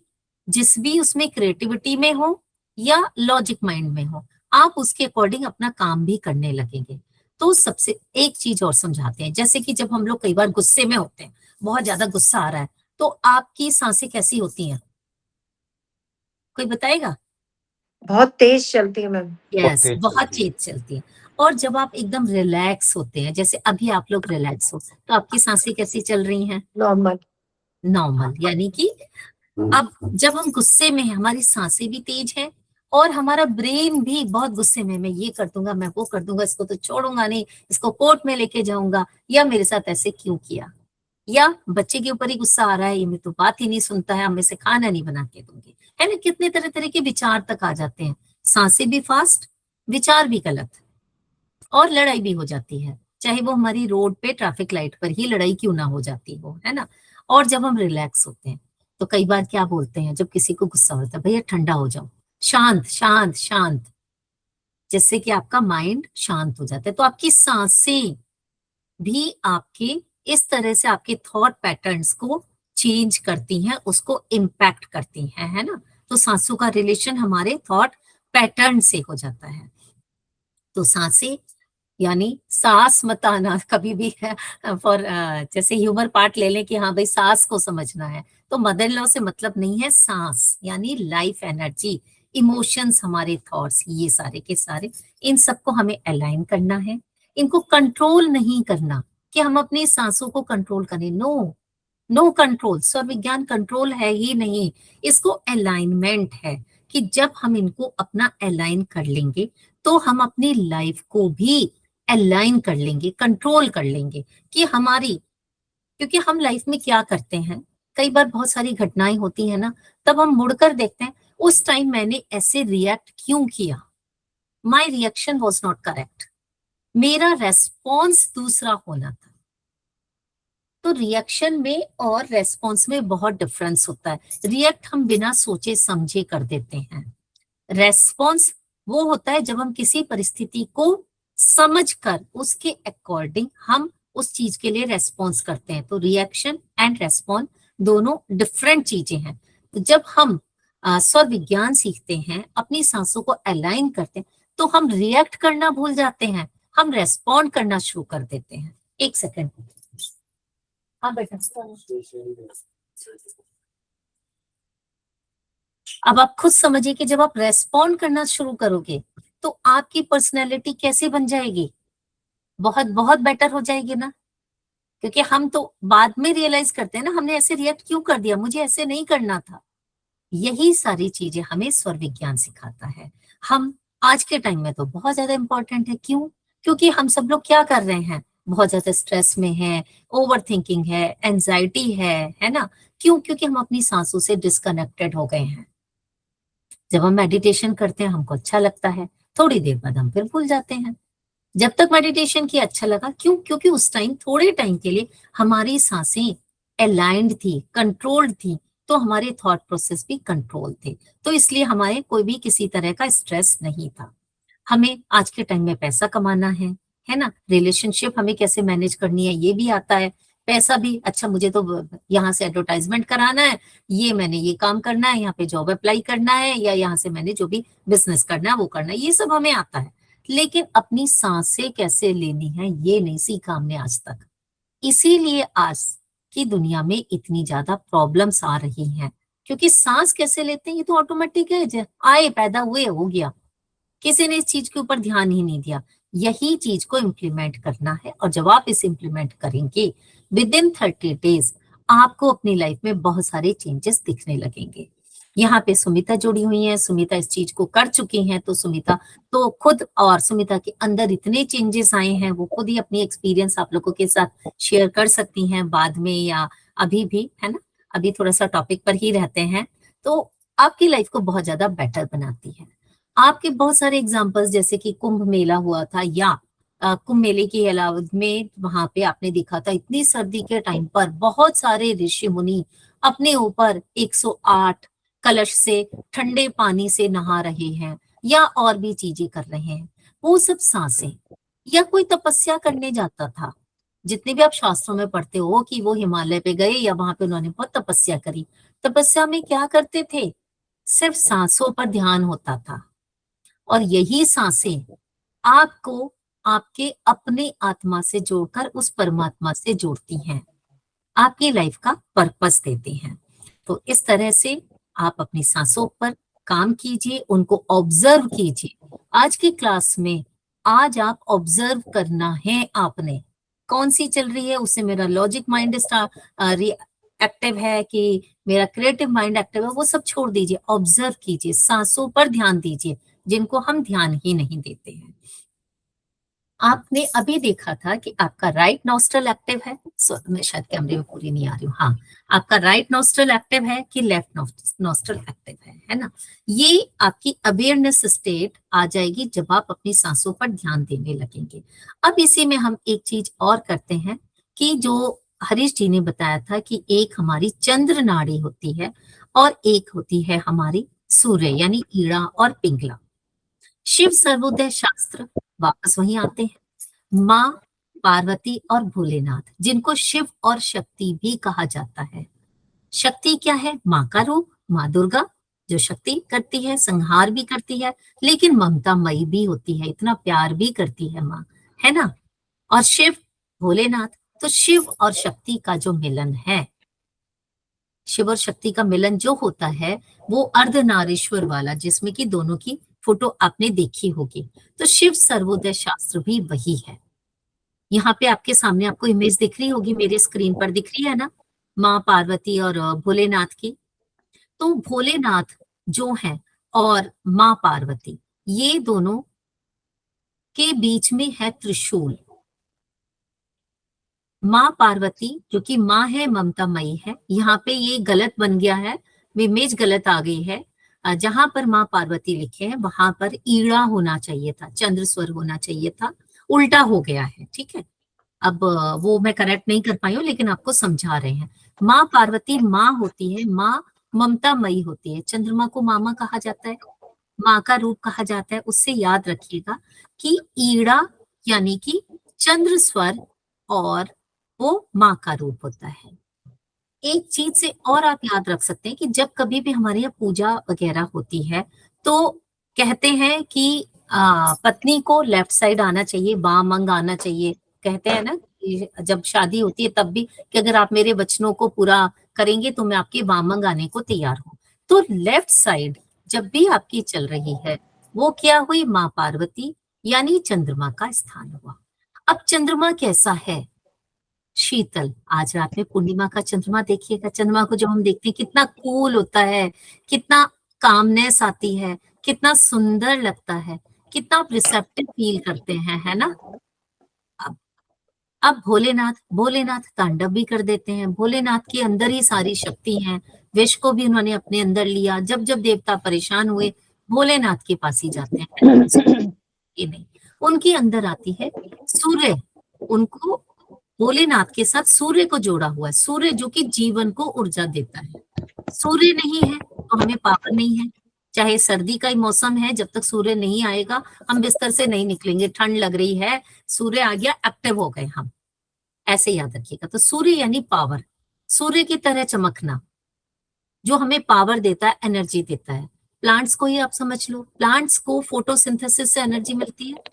जिस भी उसमें क्रिएटिविटी में हो या लॉजिक माइंड में हो, आप उसके अकॉर्डिंग अपना काम भी करने लगेंगे। तो सबसे एक चीज और समझाते हैं, जैसे कि जब हम लोग कई बार गुस्से में होते हैं, बहुत ज्यादा गुस्सा आ रहा है, तो आपकी सांसें कैसी होती हैं? कोई बताएगा? बहुत तेज चलती है मैम। यस, तेज बहुत चलती है। तेज चलती है। और जब आप एकदम रिलैक्स होते हैं, जैसे अभी आप लोग रिलैक्स हो, तो आपकी सांसें कैसी चल रही हैं? नॉर्मल। नॉर्मल। यानी कि अब जब हम गुस्से में हैं, हमारी सांसें भी तेज हैं और हमारा ब्रेन भी बहुत गुस्से में, मैं ये कर दूंगा, मैं वो कर दूंगा, इसको तो छोड़ूंगा नहीं, इसको कोर्ट में लेके जाऊंगा, या मेरे साथ ऐसे क्यों किया, या बच्चे के ऊपर ही गुस्सा आ रहा है, ये मेरी तो बात ही नहीं सुनता है, हमें से खाना नहीं बना के दूंगी, है ना। कितने तरह तरह के विचार तक आ जाते हैं। सांसें भी फास्ट, विचार भी गलत, और लड़ाई भी हो जाती है, चाहे वो हमारी रोड पे ट्रैफिक लाइट पर ही लड़ाई क्यों ना हो जाती हो, है ना। और जब हम रिलैक्स होते हैं तो कई बार क्या बोलते हैं, जब किसी को गुस्सा होता है, भैया ठंडा हो जाओ, शांत शांत शांत, जिससे कि आपका माइंड शांत हो जाता है। तो आपकी सांसें भी आपके इस तरह से आपके थॉट पैटर्न्स को चेंज करती हैं, उसको इम्पैक्ट करती हैं, है ना। तो सांसों का रिलेशन हमारे थॉट पैटर्न से हो जाता है। तो सांसें यानी सांस मत आना कभी भी है, फॉर जैसे ह्यूमर पार्ट ले लें कि हाँ भाई सांस को समझना है, तो मदर इन लॉ से मतलब नहीं है। सांस यानी लाइफ एनर्जी, इमोशंस, हमारे थॉट्स, ये सारे के सारे, इन सबको हमें अलाइन करना है। इनको कंट्रोल नहीं करना कि हम अपनी सांसों को कंट्रोल करें, नो, नो कंट्रोल। स्वर विज्ञान कंट्रोल है ही नहीं, इसको अलाइनमेंट है कि जब हम इनको अपना अलाइन कर लेंगे तो हम अपनी लाइफ को भी अलाइन कर लेंगे, कंट्रोल कर लेंगे कि हमारी, क्योंकि हम लाइफ में क्या करते हैं, कई बार बहुत सारी घटनाएं होती है ना, तब हम मुड़कर देखते हैं उस टाइम मैंने ऐसे रिएक्ट क्यों किया, my reaction was not correct, मेरा रेस्पॉन्स दूसरा होना था। तो रिएक्शन में और रेस्पॉन्स में बहुत डिफरेंस होता है। रिएक्ट हम बिना सोचे समझे कर देते हैं, रेस्पॉन्स वो होता है जब हम किसी परिस्थिति को समझकर उसके अकॉर्डिंग हम उस चीज के लिए रेस्पॉन्स करते हैं। तो रिएक्शन एंड रेस्पॉन्स दोनों डिफरेंट चीजें हैं। तो जब हम स्वर विज्ञान सीखते हैं, अपनी सांसों को अलाइन करते हैं, तो हम रिएक्ट करना भूल जाते हैं, हम रेस्पॉन्ड करना शुरू कर देते हैं। एक सेकेंड, हाँ बेटा। अब आप खुद समझिए कि जब आप रेस्पॉन्ड करना शुरू करोगे तो आपकी पर्सनैलिटी कैसे बन जाएगी, बहुत बहुत बेटर हो जाएगी ना। क्योंकि हम तो बाद में रियलाइज करते हैं ना, हमने ऐसे रिएक्ट क्यों कर दिया, मुझे ऐसे नहीं करना था। यही सारी चीजें हमें स्वर विज्ञान सिखाता है। हम आज के टाइम में तो बहुत ज्यादा इंपॉर्टेंट है। क्यों? क्योंकि हम सब लोग क्या कर रहे हैं, बहुत ज्यादा स्ट्रेस में है, ओवर थिंकिंग है, एंजाइटी है ना। क्यों? क्योंकि हम अपनी सांसों से डिस्कनेक्टेड हो गए हैं। जब हम मेडिटेशन करते हैं हमको अच्छा लगता है, थोड़ी देर बाद हम फिर भूल जाते हैं। जब तक मेडिटेशन किया अच्छा लगा, क्यों? क्योंकि उस टाइम थोड़े टाइम के लिए हमारी सांसें अलाइंड थी, कंट्रोल्ड थी, तो हमारे थॉट प्रोसेस भी कंट्रोल थे, तो इसलिए हमारे कोई भी किसी तरह का स्ट्रेस नहीं था। हमें आज के टाइम में पैसा कमाना है ना, रिलेशनशिप हमें कैसे मैनेज करनी है ये भी आता है, पैसा भी, अच्छा मुझे तो यहाँ से एडवर्टाइजमेंट कराना है, ये मैंने ये काम करना है, यहाँ पे जॉब अप्लाई करना है, या यहाँ से मैंने जो भी बिजनेस करना है वो करना है, ये सब हमें आता है। लेकिन अपनी सांसें कैसे लेनी है ये नहीं सीखा हमने आज तक। इसीलिए आज की दुनिया में इतनी ज्यादा प्रॉब्लम्स आ रही हैं, क्योंकि सांस कैसे लेते हैं ये तो ऑटोमेटिक है, आए पैदा हुए हो गया, किसी ने इस चीज के ऊपर ध्यान ही नहीं दिया। यही चीज को इम्प्लीमेंट करना है, और जब आप इसे इम्प्लीमेंट करेंगे विद इन 30 डेज आपको अपनी लाइफ में बहुत सारे चेंजेस दिखने लगेंगे। यहाँ पे सुमिता जुड़ी हुई है, सुमिता इस चीज को कर चुकी हैं, तो सुमिता तो खुद, और सुमिता के अंदर इतने चेंजेस आए हैं, वो खुद ही अपनी एक्सपीरियंस आप लोगों के साथ शेयर कर सकती हैं बाद में या अभी भी, है ना। अभी थोड़ा सा टॉपिक पर ही रहते हैं। तो आपकी लाइफ को बहुत ज्यादा बेटर बनाती है। आपके बहुत सारे एग्जाम्पल्स, जैसे कि कुंभ मेला हुआ था, या कुंभ मेले के अलावा में वहां पे आपने देखा था इतनी सर्दी के टाइम पर बहुत सारे ऋषि मुनि अपने ऊपर 108 कलश से ठंडे पानी से नहा रहे हैं, या और भी चीजें कर रहे हैं। वो सब सांसें, या कोई तपस्या करने जाता था। जितने भी आप शास्त्रों में पढ़ते हो कि वो हिमालय पे गए या वहां पे उन्होंने बहुत तपस्या करी। तपस्या में क्या करते थे? सिर्फ सांसों पर ध्यान होता था, और यही सांसें आपको आपके अपने आत्मा से जोड़कर उस परमात्मा से जोड़ती हैं, आपकी लाइफ का पर्पस देते हैं। तो इस तरह से आप अपनी सांसों पर काम कीजिए, उनको ऑब्जर्व कीजिए। आज की क्लास में आज आप ऑब्जर्व करना है आपने, कौन सी चल रही है, उससे मेरा लॉजिक माइंड एक्टिव है कि मेरा क्रिएटिव माइंड एक्टिव है, वो सब छोड़ दीजिए। ऑब्जर्व कीजिए, सांसों पर ध्यान दीजिए, जिनको हम ध्यान ही नहीं देते हैं। आपने अभी देखा था कि आपका राइट नॉस्ट्रल एक्टिव है, मैं शायद कैमरे में पूरी नहीं आ रही हूँ, हाँ, आपका राइट नॉस्ट्रल एक्टिव है कि लेफ्ट नॉस्ट्रल एक्टिव है ना। ये आपकी अवेयरनेस स्टेट आ जाएगी जब आप अपनी सांसों पर ध्यान देने लगेंगे। अब इसी में हम एक चीज और करते हैं कि जो हरीश जी ने बताया था कि एक हमारी चंद्र नाड़ी होती है और एक होती है हमारी सूर्य, यानी ईड़ा और पिंगला। शिव सर्वोदय शास्त्र, वापस वहीं आते हैं। माँ पार्वती और भोलेनाथ, जिनको शिव और शक्ति भी कहा जाता है। शक्ति क्या है? माँ का रूप, माँ दुर्गा, जो शक्ति करती है, संहार भी करती है, लेकिन ममतामयी भी होती है, इतना प्यार भी करती है माँ, है ना। और शिव भोलेनाथ, तो शिव और शक्ति का जो मिलन है, शिव और शक्ति का मिलन जो होता है वो अर्धनारीश्वर वाला, जिसमें कि दोनों की फोटो आपने देखी होगी। तो शिव सर्वोदय शास्त्र भी वही है। यहाँ पे आपके सामने आपको इमेज दिख रही होगी, मेरे स्क्रीन पर दिख रही है ना, माँ पार्वती और भोलेनाथ की। तो भोलेनाथ जो है और माँ पार्वती, ये दोनों के बीच में है त्रिशूल। माँ पार्वती जो कि माँ है, ममतामयी है, यहाँ पे ये गलत बन गया है, इमेज गलत आ गई है। जहां पर माँ पार्वती लिखे हैं वहां पर ईड़ा होना चाहिए था, चंद्र स्वर होना चाहिए था, उल्टा हो गया है, ठीक है। अब वो मैं करेक्ट नहीं कर पाई हूँ, लेकिन आपको समझा रहे हैं। माँ पार्वती माँ होती है, माँ ममतामयी होती है। चंद्रमा को मामा कहा जाता है, माँ का रूप कहा जाता है। उससे याद रखिएगा कि ईड़ा यानी कि चंद्र स्वर और वो माँ का रूप होता है। एक चीज से और आप याद रख सकते हैं कि जब कभी भी हमारे यहाँ पूजा वगैरह होती है तो कहते हैं कि पत्नी को लेफ्ट साइड आना चाहिए, बाम अंग आना चाहिए। कहते हैं ना कि जब शादी होती है तब भी कि अगर आप मेरे वचनों को पूरा करेंगे तो मैं आपके बाम अंग आने को तैयार हूँ। तो लेफ्ट साइड जब भी आपकी चल रही है वो क्या हुई? माँ पार्वती यानी चंद्रमा का स्थान हुआ। अब चंद्रमा कैसा है? शीतल। आज रात में पूर्णिमा का चंद्रमा देखिएगा, चंद्रमा को जब हम देखते हैं कितना कूल होता है, कितना कामनेस आती है, कितना सुंदर लगता है, कितना आप रिसेप्टिव फील करते हैं, है ना। अब अब भोलेनाथ, भोलेनाथ तांडव भी कर देते हैं। भोलेनाथ के अंदर ही सारी शक्ति है, विष को भी उन्होंने अपने अंदर लिया। जब जब देवता परेशान हुए भोलेनाथ के पास ही जाते हैं, ये नहीं। उनके अंदर आती है सूर्य, उनको भोलेनाथ के साथ सूर्य को जोड़ा हुआ है। सूर्य जो कि जीवन को ऊर्जा देता है। सूर्य नहीं है तो हमें पावर नहीं है। चाहे सर्दी का ही मौसम है, जब तक सूर्य नहीं आएगा हम बिस्तर से नहीं निकलेंगे। ठंड लग रही है, सूर्य आ गया, एक्टिव हो गए हम, ऐसे याद रखिएगा। तो सूर्य यानी पावर, सूर्य की तरह चमकना, जो हमें पावर देता है, एनर्जी देता है। प्लांट्स को ही आप समझ लो, प्लांट्स को फोटोसिंथेसिस से एनर्जी मिलती है।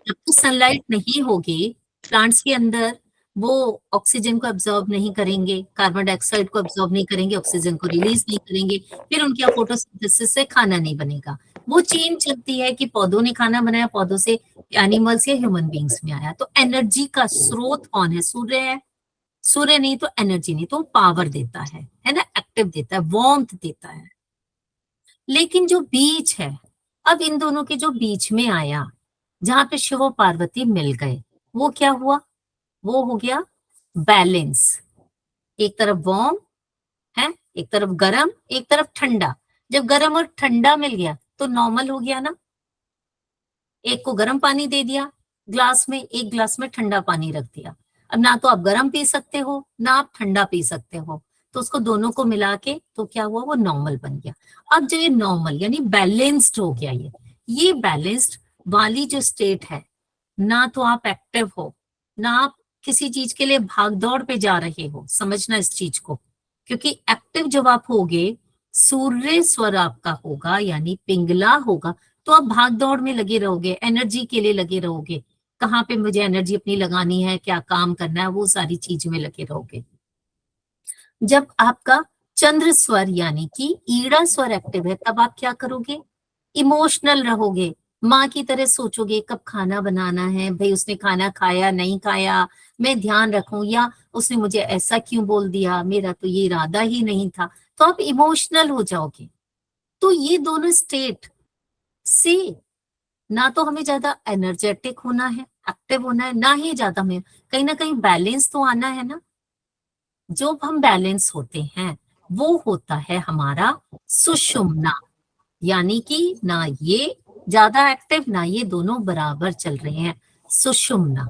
जब तक सनलाइट नहीं होगी प्लांट्स के अंदर, वो ऑक्सीजन को एब्जॉर्ब नहीं करेंगे, कार्बन डाइऑक्साइड को एब्जॉर्ब नहीं करेंगे, ऑक्सीजन को रिलीज नहीं करेंगे, फिर उनके फोटोसिंथेसिस से खाना नहीं बनेगा। वो चेन चलती है कि पौधों ने खाना बनाया, पौधों से एनिमल्स या ह्यूमन बींग्स में आया। तो एनर्जी का स्रोत कौन है? सूर्य है। सूर्य नहीं तो एनर्जी नहीं, तो पावर देता है ना, एक्टिव देता है, वार्मथ देता है। लेकिन जो बीच है, अब इन दोनों के जो बीच में आया, जहां पे शिव और पार्वती मिल गए, वो क्या हुआ? वो हो गया बैलेंस। एक तरफ वार्म है, एक तरफ गर्म, एक तरफ ठंडा। जब गर्म और ठंडा मिल गया तो नॉर्मल हो गया ना। एक को गर्म पानी दे दिया ग्लास में, एक ग्लास में ठंडा पानी रख दिया। अब ना तो आप गर्म पी सकते हो ना आप ठंडा पी सकते हो, तो उसको दोनों को मिला के तो क्या हुआ? वो नॉर्मल बन गया। अब जो ये नॉर्मल यानी बैलेंस्ड हो गया, ये बैलेंस्ड वाली जो स्टेट है, ना तो आप एक्टिव हो ना आप किसी चीज के लिए भाग दौड़ पे जा रहे हो। समझना इस चीज को, क्योंकि एक्टिव जब आप होगे, सूर्य स्वर आपका होगा यानी पिंगला होगा, तो आप भाग दौड़ में लगे रहोगे, एनर्जी के लिए लगे रहोगे। कहाँ पे मुझे एनर्जी अपनी लगानी है, क्या काम करना है, वो सारी चीज में लगे रहोगे। जब आपका चंद्र स्वर यानी कि ईड़ा स्वर एक्टिव है, तब आप क्या करोगे? इमोशनल रहोगे, माँ की तरह सोचोगे कब खाना बनाना है, भाई उसने खाना खाया नहीं खाया, मैं ध्यान रखूं, या उसने मुझे ऐसा क्यों बोल दिया, मेरा तो ये इरादा ही नहीं था। तो आप इमोशनल हो जाओगे। तो ये दोनों स्टेट से ना तो हमें ज्यादा एनर्जेटिक होना है, एक्टिव होना है, ना ही ज्यादा हमें कहीं ना कहीं बैलेंस तो आना है ना। जो हम बैलेंस होते हैं वो होता है हमारा सुषुम्ना, यानी कि ना ये ज्यादा एक्टिव ना ये दोनों बराबर चल रहे हैं, सुषुम्ना।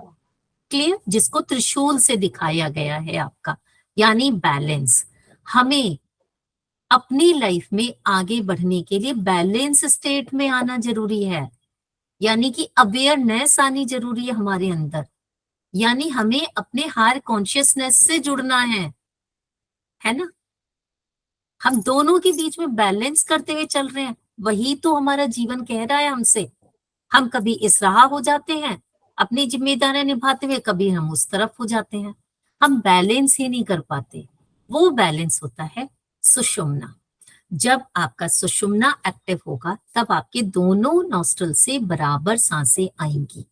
क्लियर? जिसको त्रिशूल से दिखाया गया है आपका, यानी बैलेंस। हमें अपनी लाइफ में आगे बढ़ने के लिए बैलेंस स्टेट में आना जरूरी है, यानी कि अवेयरनेस आनी जरूरी है हमारे अंदर, यानी हमें अपने हायर कॉन्शियसनेस से जुड़ना है ना। हम दोनों के बीच में बैलेंस करते हुए चल रहे हैं, वही तो हमारा जीवन कह रहा है हमसे। हम कभी इस राह हो जाते हैं अपनी जिम्मेदारियां निभाते हुए, कभी हम उस तरफ हो जाते हैं, हम बैलेंस ही नहीं कर पाते। वो बैलेंस होता है सुषुम्ना। जब आपका सुषुम्ना एक्टिव होगा तब आपके दोनों नॉस्ट्रल से बराबर सांसें आएंगी।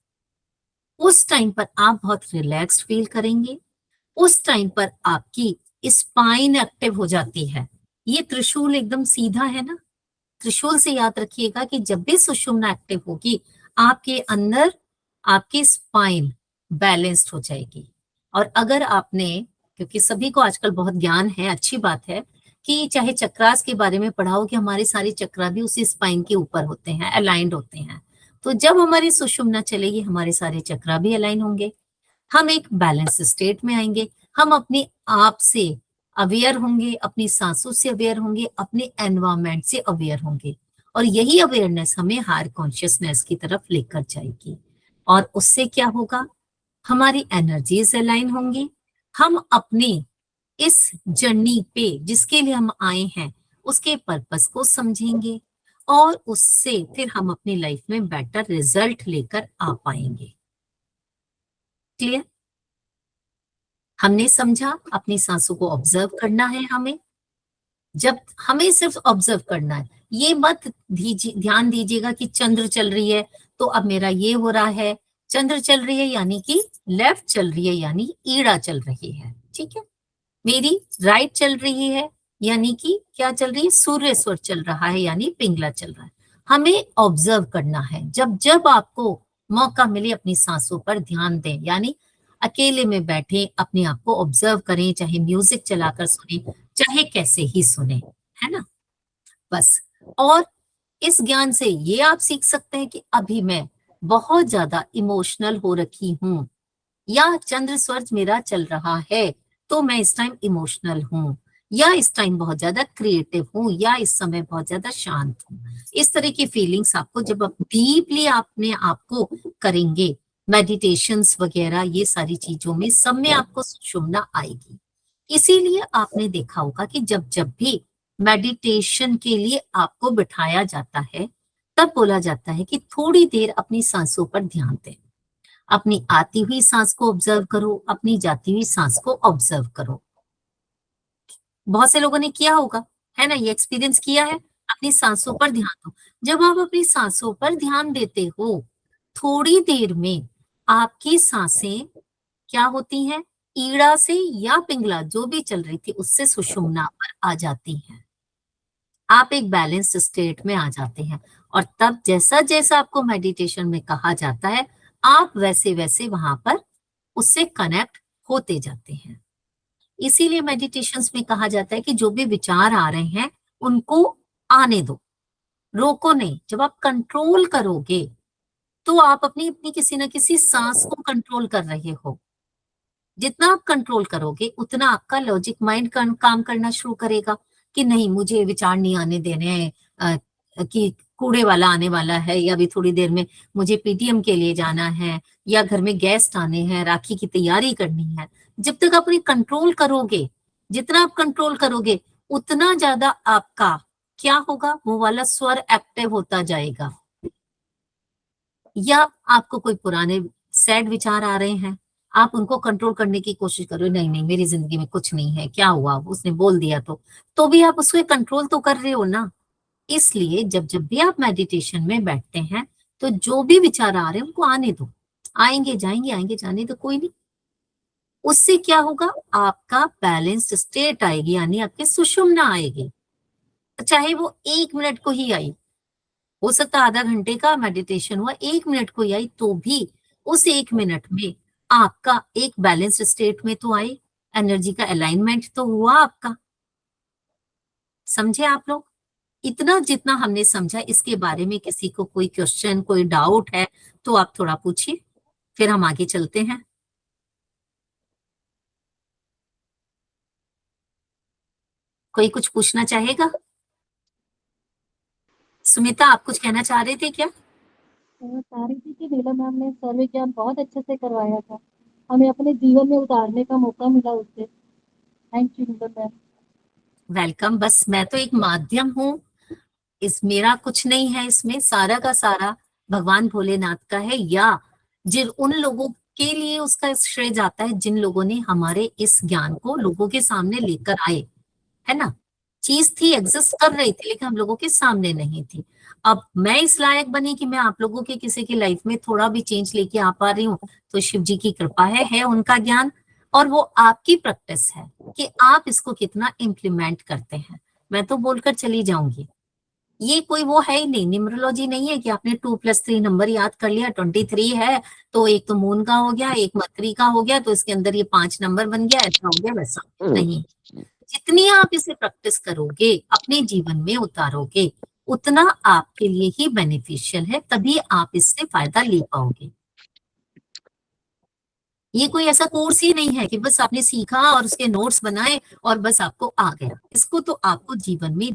उस टाइम पर आप बहुत रिलैक्स्ड फील करेंगे। उस टाइम पर आपकी स्पाइन एक्टिव हो जाती है। ये त्रिशूल एकदम सीधा है ना, त्रिशूल से याद रखिएगा कि जब भी सुषुम्ना एक्टिव होगी आपके अंदर आपकी स्पाइन बैलेंस्ड हो जाएगी। और अगर आपने, क्योंकि सभी को आजकल बहुत ज्ञान है, अच्छी बात है कि चाहे चक्रास के बारे में पढ़ाओ कि हमारे सारे चक्रा भी उसी स्पाइन के ऊपर होते हैं, अलाइंड होते हैं। तो जब हमारी सुषुम्ना चलेगी हमारे सारे चक्रा भी अलाइन होंगे, हम एक बैलेंस स्टेट में आएंगे, हम अपने आप से अवेयर होंगे, अपनी सांसों से अवेयर होंगे, अपने एनवायरमेंट से अवेयर होंगे, और यही अवेयरनेस हमें हायर कॉन्शियसनेस की तरफ लेकर जाएगी। और उससे क्या होगा? हमारी एनर्जीज अलाइन होंगी, हम अपने इस जर्नी पे जिसके लिए हम आए हैं उसके पर्पस को समझेंगे, और उससे फिर हम अपनी लाइफ में बेटर रिजल्ट लेकर आ पाएंगे। क्लियर? हमने समझा अपनी सांसों को ऑब्जर्व करना है हमें। जब हमें सिर्फ ऑब्जर्व करना है, ये मत ध्यान दीजिएगा कि चंद्र चल रही है तो अब मेरा ये हो रहा है। चंद्र चल रही है यानी कि लेफ्ट चल रही है यानी ईड़ा चल रही है, ठीक है। मेरी राइट चल रही है यानी कि क्या चल रही है? सूर्य स्वर चल रहा है यानी पिंगला चल रहा है। हमें ऑब्जर्व करना है। जब जब आपको मौका मिले अपनी सांसों पर ध्यान दें, यानी अकेले में बैठे अपने आप को ऑब्जर्व करें, चाहे म्यूजिक चलाकर सुने चाहे कैसे ही सुने, है ना। बस। और इस ज्ञान से ये आप सीख सकते हैं कि अभी मैं बहुत ज्यादा इमोशनल हो रखी हूं, या चंद्र स्वर मेरा चल रहा है तो मैं इस टाइम इमोशनल हूं, या इस टाइम बहुत ज्यादा क्रिएटिव हूं, या इस समय बहुत ज्यादा शांत हूं। इस तरह की फीलिंग्स आपको जब आप डीपली अपने आप को करेंगे, मेडिटेशंस वगैरह ये सारी चीजों में सब में आपको सुषुम्ना आएगी। इसीलिए आपने देखा होगा कि जब जब भी मेडिटेशन के लिए आपको बिठाया जाता है तब बोला जाता है कि थोड़ी देर अपनी सांसों पर ध्यान दें, अपनी आती हुई सांस को ऑब्जर्व करो, अपनी जाती हुई सांस को ऑब्जर्व करो। बहुत से लोगों ने किया होगा, है ना, ये एक्सपीरियंस किया है। अब अपनी सांसों पर ध्यान दो। जब आप अपनी सांसों पर ध्यान देते हो, थोड़ी देर में आपकी सांसें क्या होती हैं, ईड़ा से या पिंगला जो भी चल रही थी उससे सुषुम्ना पर आ जाती हैं। आप एक बैलेंस्ड स्टेट में आ जाते हैं और तब जैसा जैसा आपको मेडिटेशन में कहा जाता है आप वैसे वैसे वहां पर उससे कनेक्ट होते जाते हैं। इसीलिए मेडिटेशंस में कहा जाता है कि जो भी विचार आ रहे हैं उनको आने दो, रोको नहीं। जब आप कंट्रोल करोगे तो आप अपनी अपनी किसी न किसी सांस को कंट्रोल कर रहे हो। जितना आप कंट्रोल करोगे उतना आपका लॉजिक माइंड काम करना शुरू करेगा कि नहीं मुझे विचार नहीं आने देने हैं, कि कूड़े वाला आने वाला है या अभी थोड़ी देर में मुझे पीटीएम के लिए जाना है या घर में गेस्ट आने हैं, राखी की तैयारी करनी है। जब तक आप कंट्रोल करोगे, जितना आप कंट्रोल करोगे उतना ज्यादा आपका क्या होगा, वो वाला स्वर एक्टिव होता जाएगा। या आपको कोई पुराने सैड विचार आ रहे हैं, आप उनको कंट्रोल करने की कोशिश करो, नहीं नहीं मेरी जिंदगी में कुछ नहीं है, क्या हुआ उसने बोल दिया तो भी आप उसको कंट्रोल तो कर रहे हो ना। इसलिए जब जब भी आप मेडिटेशन में बैठते हैं तो जो भी विचार आ रहे हैं उनको आने दो, आएंगे जाएंगे आएंगे जाने तो कोई नहीं। उससे क्या होगा, आपका बैलेंस्ड स्टेट आएगी, यानी आपके सुषुम्ना आएगी, चाहे वो 1 मिनट को ही आई, हो सकता है आधा घंटे का मेडिटेशन हुआ, 1 मिनट को ही आई तो भी उस 1 मिनट में आपका एक बैलेंस्ड स्टेट में तो आई, एनर्जी का अलाइनमेंट तो हुआ आपका। समझे आप लोग? इतना जितना हमने समझा, इसके बारे में किसी को कोई क्वेश्चन कोई डाउट है तो आप थोड़ा पूछिए, फिर हम आगे चलते हैं। कोई कुछ पूछना चाहेगा? सुमिता आप कुछ कहना चाह रहे थे क्या? मैं बता रही थी कि नीलम मैम ने सर्वे ज्ञान बहुत अच्छे से करवाया था, हमें अपने जीवन में उतारने का मौका मिला उससे। Thank you Neelam ma'am. Welcome. बस मैं तो एक माध्यम हूँ, इस मेरा कुछ नहीं है, इसमें सारा का सारा भगवान भोलेनाथ का है, या जिन उन लोगों के लिए उसका श्रेय जाता है जिन लोगों ने हमारे इस ज्ञान को लोगों के सामने लेकर आए, है ना। चीज थी, एग्जिस्ट कर रही थी, लेकिन हम लोगों के सामने नहीं थी। अब मैं इस लायक बनी कि मैं आप लोगों के किसी की लाइफ में थोड़ा भी चेंज लेके आ पा रही हूँ, तो शिव जी की कृपा है उनका ज्ञान, और वो आपकी प्रैक्टिस है कि आप इसको कितना इम्प्लीमेंट करते हैं। मैं तो बोलकर चली जाऊंगी, ये कोई वो है ही नहीं, न्यूमरोलॉजी नहीं है कि आपने 2+3 नंबर याद कर लिया, 23 है तो एक तो मून का हो गया, एक मकरी का हो गया, तो इसके अंदर ये 5 नंबर बन गया, ऐसा हो गया वैसा नहीं। जितनी आप इसे प्रैक्टिस करोगे, अपने जीवन में उतारोगे, उतना आपके लिए ही बेनिफिशियल है, तभी आप इससे फायदा ले पाओगे। ये कोई ऐसा कोर्स ही नहीं है कि बस आपने सीखा और उसके नोट्स बनाए और बस आपको आ गया। इसको तो आपको जीवन में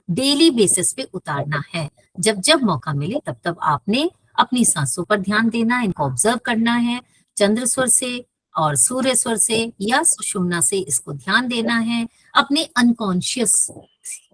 डेली बेसिस पे उतारना है। जब जब मौका मिले तब तब आपने अपनी सांसों पर ध्यान देना है, इनको ऑब्जर्व करना है, चंद्र स्वर से और सूर्य स्वर से या सुषुम्ना से इसको ध्यान देना है, अपने अनकॉन्शियस,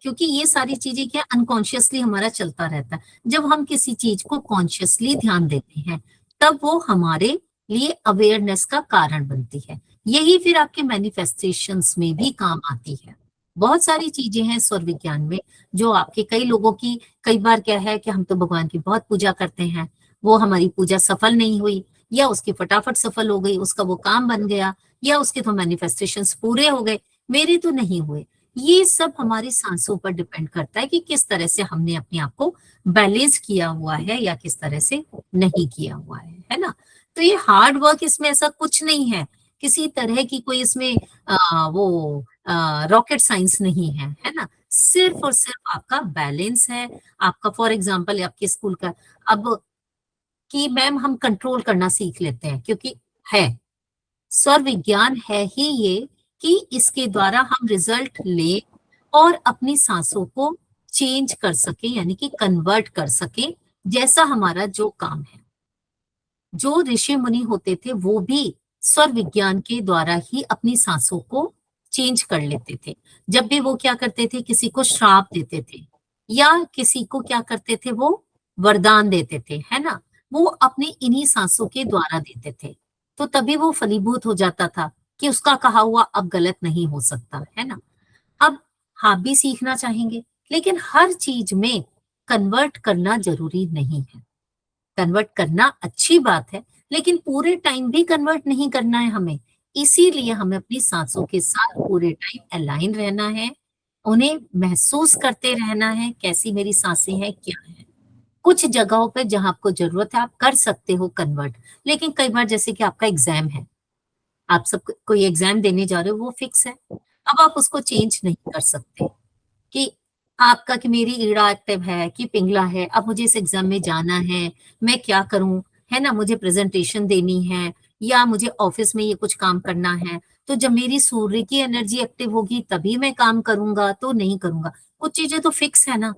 क्योंकि ये सारी चीजें क्या अनकॉन्शियसली हमारा चलता रहता है। जब हम किसी चीज को कॉन्शियसली ध्यान देते हैं तब वो हमारे लिए अवेयरनेस का कारण बनती है। यही फिर आपके मैनिफेस्टेशंस में भी काम आती है। बहुत सारी चीजें हैं स्वर विज्ञान में जो आपके, कई लोगों की कई बार क्या है कि हम तो भगवान की बहुत पूजा करते हैं, वो हमारी पूजा सफल नहीं हुई, या उसकी फटाफट सफल हो गई, उसका वो काम बन गया, या उसके तो मैनिफेस्टेशंस पूरे हो गए, मेरे तो नहीं हुए। ये सब हमारी सांसों पर डिपेंड करता है कि किस तरह से हमने अपने आप को बैलेंस किया हुआ है या किस तरह से नहीं किया हुआ है ना। तो ये हार्ड वर्क, इसमें ऐसा कुछ नहीं है, किसी तरह की कोई इसमें वो रॉकेट साइंस नहीं है ना। सिर्फ और सिर्फ आपका बैलेंस है। आपका फॉर एग्जांपल आपके स्कूल का, अब कि मैम हम कंट्रोल करना सीख लेते हैं, क्योंकि है स्वर विज्ञान है ही ये कि इसके द्वारा हम रिजल्ट ले और अपनी सांसों को चेंज कर सके, यानी कि कन्वर्ट कर सके, जैसा हमारा जो काम है। जो ऋषि मुनि होते थे वो भी स्वर विज्ञान के द्वारा ही अपनी सांसों को चेंज कर लेते थे। जब भी वो क्या करते थे, किसी को श्राप देते थे या किसी को क्या करते थे, वो वरदान देते थे, है ना, वो अपने इन्हीं सांसों के द्वारा देते थे। तो तभी वो फलीभूत हो जाता था कि उसका कहा हुआ अब गलत नहीं हो सकता, है ना। अब आप भी सीखना चाहेंगे लेकिन हर चीज में कन्वर्ट करना जरूरी नहीं है। कन्वर्ट करना अच्छी बात है, लेकिन पूरे टाइम भी कन्वर्ट नहीं करना है हमें। इसीलिए हमें अपनी सांसों के साथ पूरे टाइम अलाइन रहना है, उन्हें महसूस करते रहना है, कैसी मेरी सांसें हैं, क्या है। कुछ जगहों पे जहां आपको जरूरत है आप कर सकते हो कन्वर्ट, लेकिन कई बार जैसे कि आपका एग्जाम है, आप सब कोई एग्जाम देने जा रहे हो, वो फिक्स है, अब आप उसको चेंज नहीं कर सकते कि आपका कि मेरी ईड़ा एक्टिव है कि पिंगला है, अब मुझे इस एग्जाम में जाना है, मैं क्या करूं, है ना, मुझे प्रेजेंटेशन देनी है या मुझे ऑफिस में ये कुछ काम करना है, तो जब मेरी सूर्य की एनर्जी एक्टिव होगी तभी मैं काम करूंगा, तो नहीं करूंगा। कुछ चीजें तो फिक्स है ना,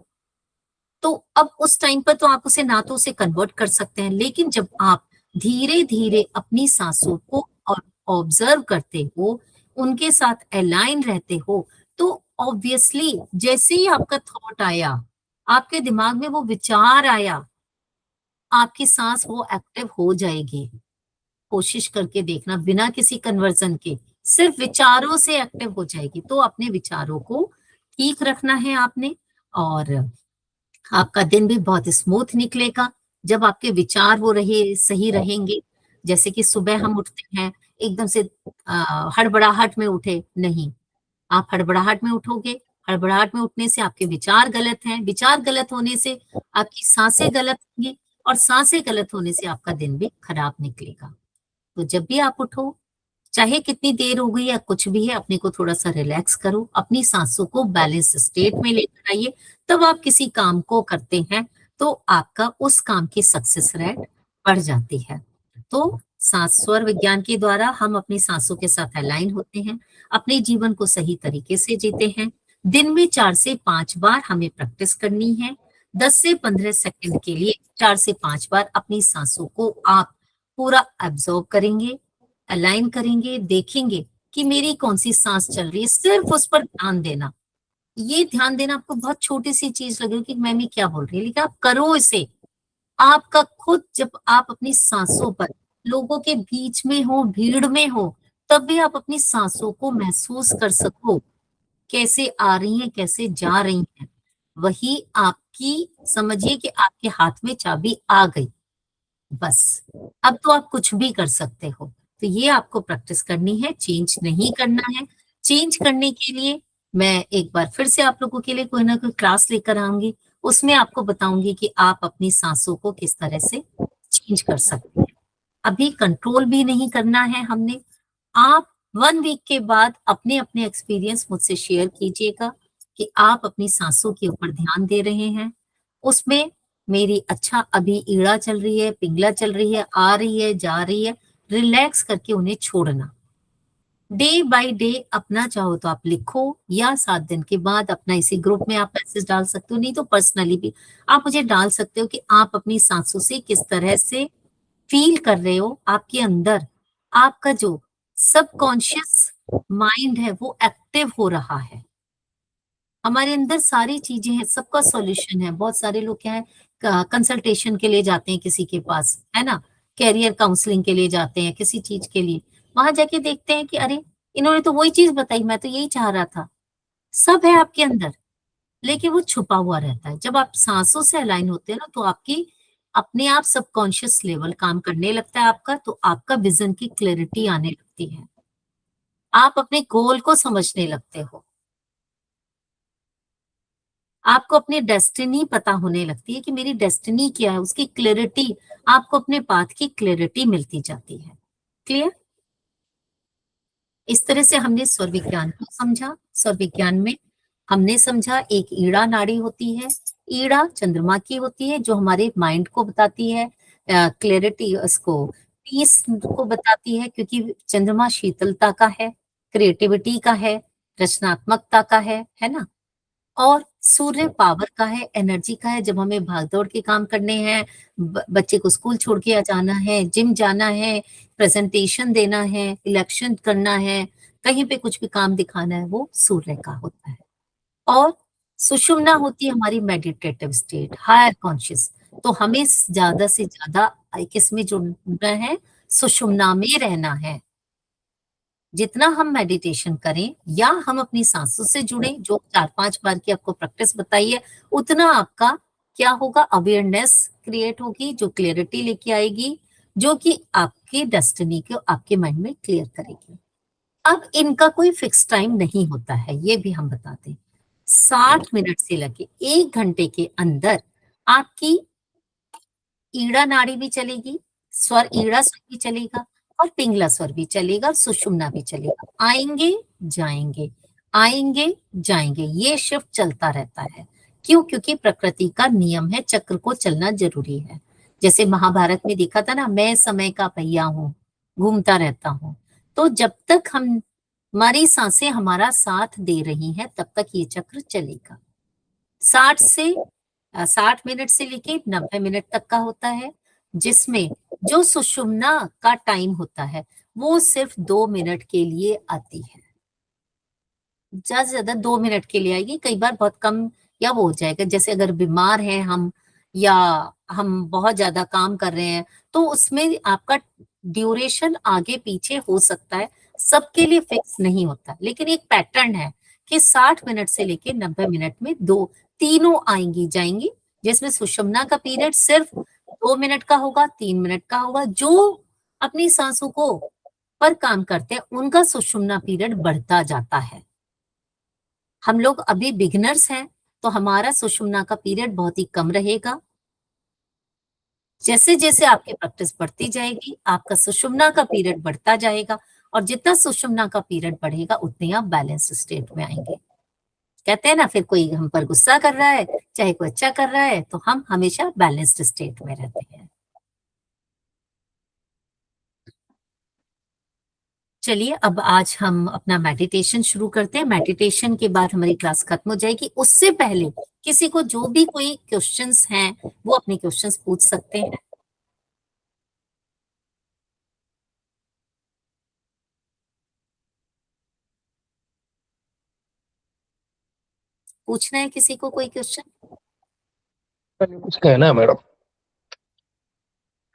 तो अब उस टाइम पर तो आप उसे ना तो उसे कन्वर्ट कर सकते हैं, लेकिन जब आप धीरे धीरे अपनी सांसों को और ऑब्जर्व करते हो, उनके साथ अलाइन रहते हो, तो ऑब्वियसली जैसे ही आपका थॉट आया, आपके दिमाग में वो विचार आया, आपकी सांस वो एक्टिव हो जाएगी। कोशिश करके देखना, बिना किसी कन्वर्जन के सिर्फ विचारों से एक्टिव हो जाएगी। तो अपने विचारों को ठीक रखना है आपने, और आपका दिन भी बहुत स्मूथ निकलेगा जब आपके विचार वो रहे सही रहेंगे। जैसे कि सुबह हम उठते हैं एकदम से हड़बड़ाहट में उठे नहीं, आप हड़बड़ाहट में उठोगे, हड़बड़ाहट में उठने से आपके विचार गलत हैं, विचार गलत होने से आपकी सांसें गलत होंगी, और सांसें गलत होने से आपका दिन भी खराब निकलेगा। तो जब भी आप उठो, चाहे कितनी देर हो गई या कुछ भी है, अपने को थोड़ा सा रिलैक्स करो, अपनी सांसों को बैलेंस स्टेट में लेकर आइए। तब आप किसी काम को करते हैं तो आपका उस काम की सक्सेस रेट बढ़ जाती है। तो सांस स्वर विज्ञान के द्वारा हम अपनी सांसों के साथ अलाइन होते हैं, अपने जीवन को सही तरीके से जीते हैं। दिन में 4 से 5 बार हमें प्रैक्टिस करनी है। 10 से 15 सेकंड के लिए 4 से 5 बार अपनी सांसों को आप पूरा एब्जॉर्ब करेंगे, अलाइन करेंगे, देखेंगे कि मेरी कौन सी सांस चल रही है, सिर्फ उस पर ध्यान देना। ये ध्यान देना आपको बहुत छोटी सी चीज लगे कि मैम ये क्या बोल रही है, लेकिन आप करो इसे। आपका खुद जब आप अपनी सांसों पर, लोगों के बीच में हो, भीड़ में हो, तब भी आप अपनी सांसों को महसूस कर सको, कैसे आ रही हैं, कैसे जा रही हैं। वही आपकी, समझिए कि आपके हाथ में चाबी आ गई, बस अब तो आप कुछ भी कर सकते हो। तो ये आपको प्रैक्टिस करनी है, चेंज नहीं करना है। चेंज करने के लिए मैं एक बार फिर से आप लोगों के लिए कोई ना कोई क्लास लेकर आऊंगी, उसमें आपको बताऊंगी कि आप अपनी सांसों को किस तरह से चेंज कर सकते हैं। अभी कंट्रोल भी नहीं करना है हमने। आप 1 वीक के बाद अपने अपने एक्सपीरियंस मुझसे शेयर कीजिएगा कि आप अपनी सांसों के ऊपर ध्यान दे रहे हैं। उसमें मेरी अच्छा अभी ईड़ा चल रही है, पिंगला चल रही है, आ रही है, जा रही है, रिलैक्स करके उन्हें छोड़ना। डे बाय डे अपना चाहो तो आप लिखो, या 7 दिन के बाद अपना इसी ग्रुप में आप मैसेज डाल सकते हो, नहीं तो पर्सनली भी आप मुझे डाल सकते हो कि आप अपनी सांसों से किस तरह से फील कर रहे हो। आपके अंदर आपका जो सबकॉन्शियस माइंड है वो एक्टिव हो रहा है। हमारे अंदर सारी चीजें हैं, सबका सॉल्यूशन है। बहुत सारे लोग क्या है, कंसल्टेशन के लिए जाते हैं किसी के पास, है ना, कैरियर काउंसलिंग के लिए जाते हैं, किसी चीज के लिए, वहां जाके देखते हैं कि अरे इन्होंने तो वही चीज बताई, मैं तो यही चाह रहा था। सब है आपके अंदर, लेकिन वो छुपा हुआ रहता है। जब आप सांसों से अलाइन होते हैं ना, तो आपकी अपने आप सबकॉन्शियस लेवल काम करने लगता है आपका, तो आपका विजन की क्लैरिटी आने लगती है, आप अपने गोल को समझने लगते हो, आपको अपनी डेस्टिनी पता होने लगती है कि मेरी डेस्टिनी क्या है, उसकी क्लैरिटी, आपको अपने पाथ की क्लैरिटी मिलती जाती है। क्लियर? इस तरह से हमने स्वर विज्ञान को समझा। स्वर विज्ञान में हमने समझा एक ईड़ा नाड़ी होती है, ईड़ा चंद्रमा की होती है जो हमारे माइंड को बताती है, क्लैरिटी उसको, पीस को बताती है, क्योंकि चंद्रमा शीतलता का है, क्रिएटिविटी का है, रचनात्मकता का है ना। और सूर्य पावर का है, एनर्जी का है, जब हमें भागदौड़ के काम करने हैं, बच्चे को स्कूल छोड़ के जाना है, जिम जाना है, प्रेजेंटेशन देना है, इलेक्शन करना है, कहीं पे कुछ भी काम दिखाना है, वो सूर्य का होता है। और सुषुम्ना होती है हमारी मेडिटेटिव स्टेट, हायर कॉन्शियस। तो हमें ज्यादा से ज्यादा किस में जुड़ना है, सुषुम्ना में रहना है। जितना हम मेडिटेशन करें या हम अपनी सांसों से जुड़ें, जो 4-5 बार की आपको प्रैक्टिस बताई है, उतना आपका क्या होगा, अवेयरनेस क्रिएट होगी, जो क्लियरिटी लेके आएगी, जो कि आपकी डेस्टिनी को आपके माइंड में क्लियर करेगी। अब इनका कोई फिक्स टाइम नहीं होता है, ये भी हम बताते हैं। 60 मिनट से लेके 1 घंटे के अंदर आपकी ईड़ा नाड़ी भी चलेगी, स्वर ईड़ा स्वर भी चलेगा और पिंगला स्वर भी चलेगा, सुषुम्ना भी चलेगा। आएंगे जाएंगे, आएंगे जाएंगे, ये शिफ्ट चलता रहता है। क्यों? क्योंकि प्रकृति का नियम है, चक्र को चलना जरूरी है। जैसे महाभारत में देखा था ना, मैं समय का पहिया हूँ, घूमता रहता हूँ। तो जब तक हम हमारी सांसें हमारा साथ दे रही हैं, तब तक ये चक्र चलेगा। 60 मिनट से लेके 90 मिनट तक का होता है, जिसमें जो सुषुम्ना का टाइम होता है वो सिर्फ 2 मिनट के लिए आती है, ज्यादा से ज्यादा 2 मिनट के लिए आएगी। कई बार बहुत कम या वो हो जाएगा, जैसे अगर बीमार हैं हम या हम बहुत ज्यादा काम कर रहे हैं, तो उसमें आपका ड्यूरेशन आगे पीछे हो सकता है, सबके लिए फिक्स नहीं होता। लेकिन एक पैटर्न है कि 60 मिनट से लेके 90 मिनट में तीनों आएंगी जाएंगी, जिसमें सुषुम्ना का पीरियड सिर्फ 2 मिनट का होगा, 3 मिनट का होगा। जो अपनी सांसों को पर काम करते हैं उनका सुषुम्ना पीरियड बढ़ता जाता है। हम लोग अभी बिगिनर्स हैं, तो हमारा सुषुम्ना का पीरियड बहुत ही कम रहेगा। जैसे जैसे आपकी प्रैक्टिस बढ़ती जाएगी, आपका सुषुम्ना का पीरियड बढ़ता जाएगा, और जितना सुषुम्ना का पीरियड बढ़ेगा उतने आप बैलेंस स्टेट में आएंगे। कहते हैं ना, फिर कोई हम पर गुस्सा कर रहा है, चाहे कोई अच्छा कर रहा है, तो हम हमेशा बैलेंस्ड स्टेट में रहते हैं। चलिए, अब आज हम अपना मेडिटेशन शुरू करते हैं। मेडिटेशन के बाद हमारी क्लास खत्म हो जाएगी। उससे पहले किसी को जो भी कोई क्वेश्चंस हैं, वो अपने क्वेश्चंस पूछ सकते हैं। पूछना है किसी को कोई क्वेश्चन? कुछ कहना है मैडम?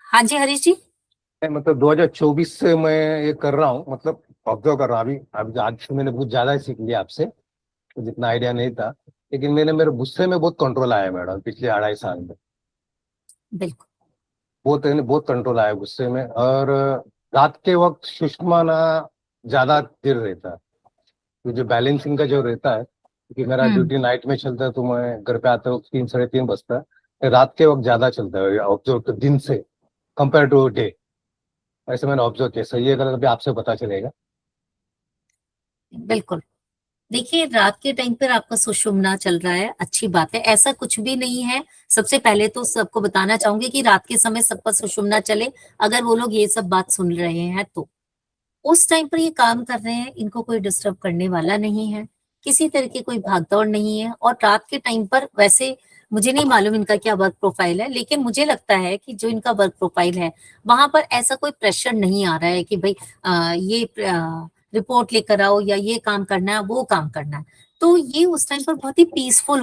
हाँ जी हरीश जी। मतलब 2024 से मैं ये कर रहा हूँ, मतलब ऑब्जर्व कर रहा हूँ। अभी अभी आज से मैंने कुछ ज्यादा ही सीख लिया आपसे, तो जितना आइडिया नहीं था। लेकिन मेरे गुस्से में बहुत कंट्रोल आया मैडम, पिछले 2.5 साल में। बिल्कुल। बहुत कंट्रोल आया गुस्से में। और रात के वक्त सुषुम्ना ज्यादा देर रहता है, तो जो बैलेंसिंग का जो रहता है, क्योंकि मेरा ड्यूटी नाइट में चलता है, तो मैं घर पे आते वक्त 3 साढ़े 3 बजता है। रात के वक्त ज्यादा चलता है ऑब्जर्व, दिन से कंपेयर टू डे। ऐसे मैंने ऑब्जर्व किया। सही है, अगर आपसे पता चलेगा। बिल्कुल। देखिए, रात के टाइम पर आपका सुषुम्ना चल रहा है, अच्छी बात है, ऐसा कुछ भी नहीं है। सबसे पहले तो सबको बताना चाहूंगी कि रात के समय सबका सुषुम्ना चले, अगर वो लोग ये सब बात सुन रहे हैं तो उस टाइम पर ये काम कर रहे हैं, इनको कोई डिस्टर्ब करने वाला नहीं है, किसी तरह की कोई भागदौड़ नहीं है। और रात के टाइम पर वैसे मुझे नहीं मालूम इनका क्या वर्क प्रोफाइल है, लेकिन मुझे लगता है कि जो इनका वर्क प्रोफाइल है वहां पर ऐसा कोई प्रेशर नहीं आ रहा है कि भाई ये रिपोर्ट लेकर आओ या ये काम करना है, वो काम करना है। तो ये उस टाइम पर बहुत ही पीसफुल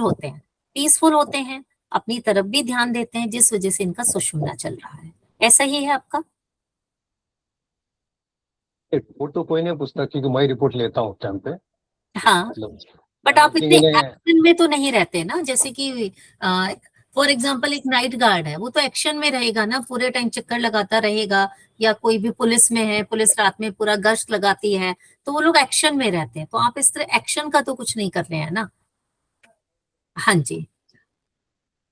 होते हैं, अपनी तरफ भी ध्यान देते हैं, जिस वजह से इनका सुषुम्ना चल रहा है। ऐसा ही है आपका? रिपोर्ट तो कोई नहीं पूछता, क्योंकि मैं रिपोर्ट लेता हूँ टाइम पे। हाँ, मतलब बट आप इतने लेकिन एक्शन में तो नहीं रहते ना, जैसे कि फॉर एग्जाम्पल एक नाइट गार्ड है, वो तो एक्शन में रहेगा ना, पूरे टाइम चक्कर लगाता रहेगा। या कोई भी पुलिस में है, पुलिस रात में पूरा गश्त लगाती है, तो वो लोग एक्शन में रहते हैं। तो आप इस तरह एक्शन का तो कुछ नहीं कर रहे हैं ना। हाँ जी,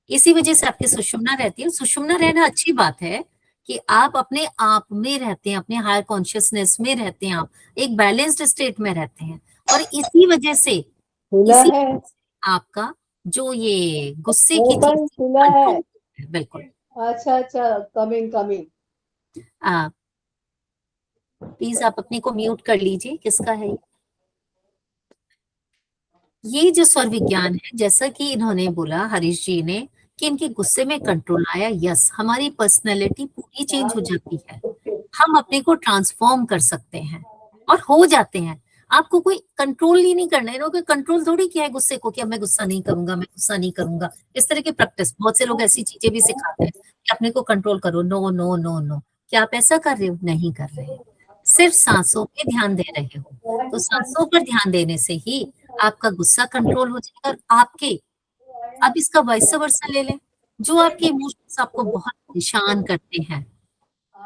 इसी वजह से आपकी सुषुम्ना रहती है। सुषुम्ना रहना अच्छी बात है कि आप अपने आप में रहते हैं, अपने हायर कॉन्शियसनेस में रहते हैं, आप एक बैलेंस्ड स्टेट में रहते हैं। और इसी वजह से खुला है, आपका जो ये गुस्से की ओपन चीज खुला है। कंट्रोल है। बिल्कुल। अच्छा अच्छा, कमिंग कमिंग। प्लीज आप अपने को म्यूट कर लीजिए। किसका है ये जो स्वर विज्ञान है, जैसा कि इन्होंने बोला हरीश जी ने कि इनके गुस्से में कंट्रोल आया। यस, हमारी पर्सनैलिटी पूरी चेंज हो जाती है, हम अपने को ट्रांसफॉर्म कर सकते हैं और हो जाते हैं। आपको कोई कंट्रोल ही नहीं करना है। लोग कंट्रोल थोड़ी किया है गुस्से को कि अब मैं गुस्सा नहीं करूंगा, मैं गुस्सा नहीं करूंगा। इस तरह की प्रैक्टिस बहुत से लोग ऐसी चीजें भी सिखाते हैं कि अपने को कंट्रोल करो। नो नो नो नो, क्या आप ऐसा कर रहे हो? नहीं कर रहे हैं। सिर्फ सांसों पे ध्यान दे रहे हो, तो सांसों पर ध्यान देने से ही आपका गुस्सा कंट्रोल हो जाएगा और आपके, अब इसका वॉइस वर्सा ले लें, जो आपके इमोशंस आपको बहुत परेशान करते हैं,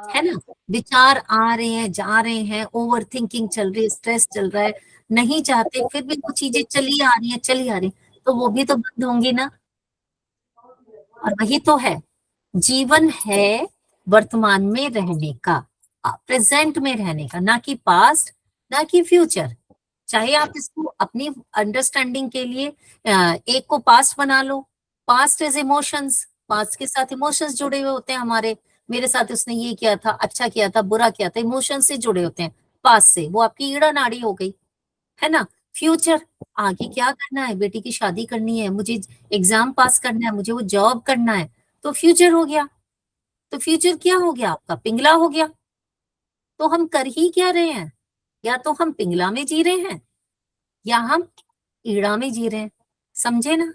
है ना, विचार आ रहे हैं जा रहे हैं, ओवर थिंकिंग चल रही है, स्ट्रेस चल रहा है, नहीं चाहते फिर भी वो चीजें चली आ रही हैं चली आ रही हैं, तो वो भी तो बंद होंगी ना। और वही तो है, जीवन है वर्तमान में रहने का, प्रेजेंट में रहने का, ना कि पास्ट, ना कि फ्यूचर। चाहे आप इसको अपनी अंडरस्टैंडिंग के लिए एक को पास्ट बना लो, पास्ट इज इमोशंस, पास्ट के साथ इमोशंस जुड़े हुए होते हैं हमारे, मेरे साथ उसने ये किया था, अच्छा किया था, बुरा किया था, इमोशंस से जुड़े होते हैं पास्ट से, वो आपकी ईड़ा नाड़ी हो गई, है ना। फ्यूचर, आगे क्या करना है, बेटी की शादी करनी है, मुझे एग्जाम पास करना है, मुझे वो जॉब करना है, तो फ्यूचर हो गया। तो फ्यूचर क्या हो गया आपका, पिंगला हो गया। तो हम कर ही क्या रहे हैं, या तो हम पिंगला में जी रहे हैं या हम ईड़ा में जी रहे हैं, समझे ना।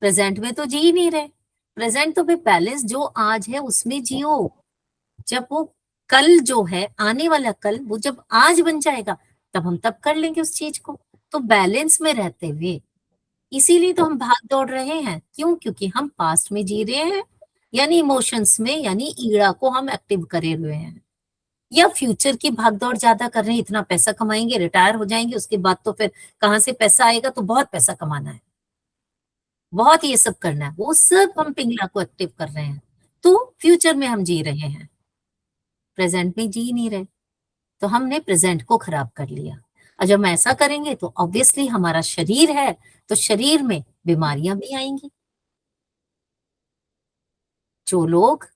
प्रेजेंट में तो जी ही नहीं रहे, प्रेजेंट तो फिर बैलेंस जो आज है उसमें जियो। जब वो कल जो है आने वाला कल, वो जब आज बन जाएगा तब हम तब कर लेंगे उस चीज को। तो बैलेंस में रहते हुए, इसीलिए तो हम भाग दौड़ रहे हैं, क्यों, क्योंकि हम पास्ट में जी रहे हैं, यानी इमोशंस में, यानी ईड़ा को हम एक्टिव करे हुए हैं, या फ्यूचर की भागदौड़ ज्यादा कर रहे हैं, इतना पैसा कमाएंगे, रिटायर हो जाएंगे, उसके बाद तो फिर कहाँ से पैसा आएगा, तो बहुत पैसा कमाना है, बहुत ये सब करना है, वो सब हम पिंगला को एक्टिव कर रहे हैं। तो फ्यूचर में हम जी रहे हैं, प्रेजेंट में जी नहीं रहे, तो हमने प्रेजेंट को खराब कर लिया। और जब हम ऐसा करेंगे तो ऑब्वियसली हमारा शरीर है, तो शरीर में बीमारियां भी आएंगी। जो लोग,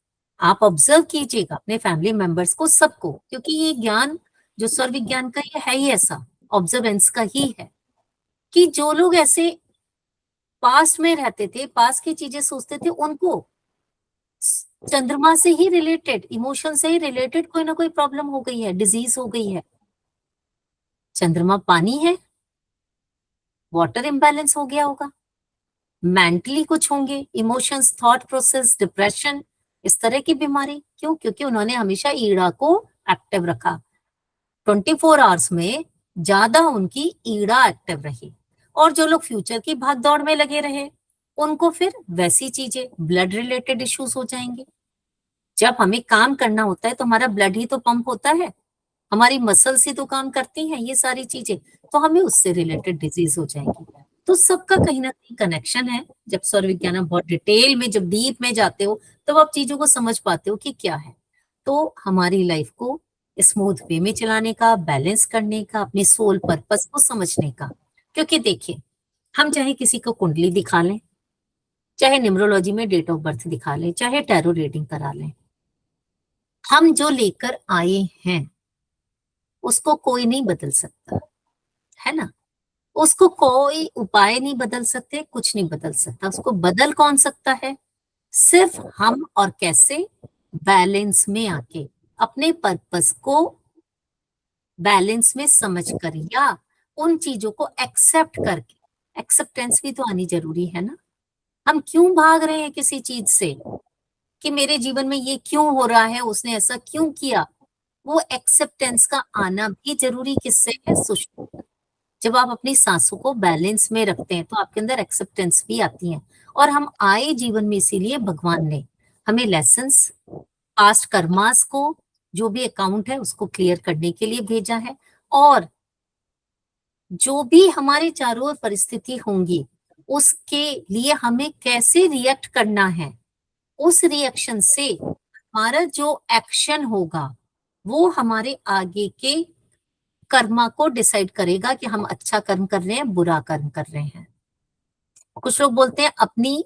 आप ऑब्जर्व कीजिएगा अपने फैमिली मेंबर्स को, सबको, क्योंकि ये ज्ञान जो स्वर विज्ञान का ये है ही ऐसा, ऑब्जर्वेंस का ही है, कि जो लोग ऐसे पास्ट में रहते थे, पास्ट की चीजें सोचते थे, उनको चंद्रमा से ही रिलेटेड, इमोशन से ही रिलेटेड कोई ना कोई प्रॉब्लम हो गई है, डिजीज हो गई है। चंद्रमा पानी है, वाटर इम्बैलेंस हो गया होगा, मेंटली कुछ होंगे, इमोशंस, थॉट प्रोसेस, डिप्रेशन, इस तरह की बीमारी। क्यों, क्योंकि उन्होंने हमेशा ईड़ा को एक्टिव रखा, 24 आवर्स में ज्यादा उनकी ईड़ा एक्टिव रही। और जो लोग फ्यूचर की भागदौड़ में लगे रहे, उनको फिर वैसी चीजें, ब्लड रिलेटेड इश्यूज हो जाएंगे। जब हमें काम करना होता है तो हमारा ब्लड ही तो पंप होता है, हमारी मसल्स ही तो काम करती हैं, ये सारी चीजें, तो हमें उससे रिलेटेड डिजीज हो जाएंगी। तो सबका कहीं ना कहीं कनेक्शन है। जब स्वर विज्ञान में बहुत डिटेल में, जब डीप में जाते हो, तब आप चीजों को समझ पाते हो कि क्या है। तो हमारी लाइफ को स्मूथ वे में चलाने का, बैलेंस करने का, अपने सोल पर्पस को समझने का। क्योंकि देखिए, हम चाहे किसी को कुंडली दिखा लें, चाहे न्यूमरोलॉजी में डेट ऑफ बर्थ दिखा लें, चाहे टैरो रीडिंग करा लें, हम जो लेकर आए हैं उसको कोई नहीं बदल सकता, है ना। उसको कोई उपाय नहीं बदल सकते, कुछ नहीं बदल सकता। उसको बदल कौन सकता है, सिर्फ हम। और कैसे, बैलेंस में आके, अपने पर्पस को बैलेंस में समझकर, या उन चीजों को एक्सेप्ट करके, एक्सेप्टेंस भी तो आनी जरूरी है ना। हम क्यों भाग रहे हैं किसी चीज से, कि मेरे जीवन में ये क्यों हो रहा है, उसने ऐसा क्यों किया, वो एक्सेप्टेंस का आना भी जरूरी किससे है, सुषुप्ति। जब आप अपनी सांसों को बैलेंस में रखते हैं तो आपके अंदर एक्सेप्टेंस भी आती है। और हम आए जीवन में इसीलिए भगवान ने हमें लेसन्स, पास्ट कर्मास को, जो भी अकाउंट है उसको क्लियर करने के लिए भेजा है। और जो भी हमारे चारों ओर परिस्थिति होंगी, उसके लिए हमें कैसे रिएक्ट करना है, उस रिएक्शन से हमारा जो एक्शन होगा वो हमारे आगे के कर्मा को डिसाइड करेगा कि हम अच्छा कर्म कर रहे हैं, बुरा कर्म कर रहे हैं। कुछ लोग बोलते हैं अपनी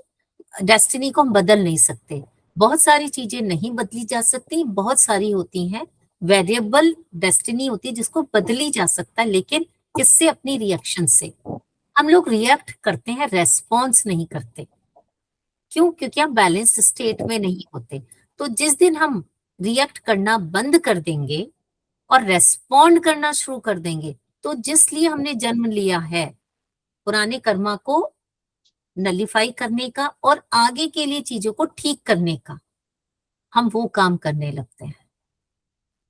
डेस्टिनी को हम बदल नहीं सकते। बहुत सारी चीजें नहीं बदली जा सकती, बहुत सारी होती हैं वेरिएबल डेस्टिनी होती है जिसको बदली जा सकता है, लेकिन किससे, अपनी रिएक्शन से। हम लोग रिएक्ट करते हैं, रेस्पॉन्स नहीं करते। क्यों, क्योंकि हम बैलेंस स्टेट में नहीं होते। तो जिस दिन हम रिएक्ट करना बंद कर देंगे और रेस्पॉन्ड करना शुरू कर देंगे, तो जिस लिए हमने जन्म लिया है, पुराने कर्मा को नलीफाई करने का और आगे के लिए चीजों को ठीक करने का, हम वो काम करने लगते हैं।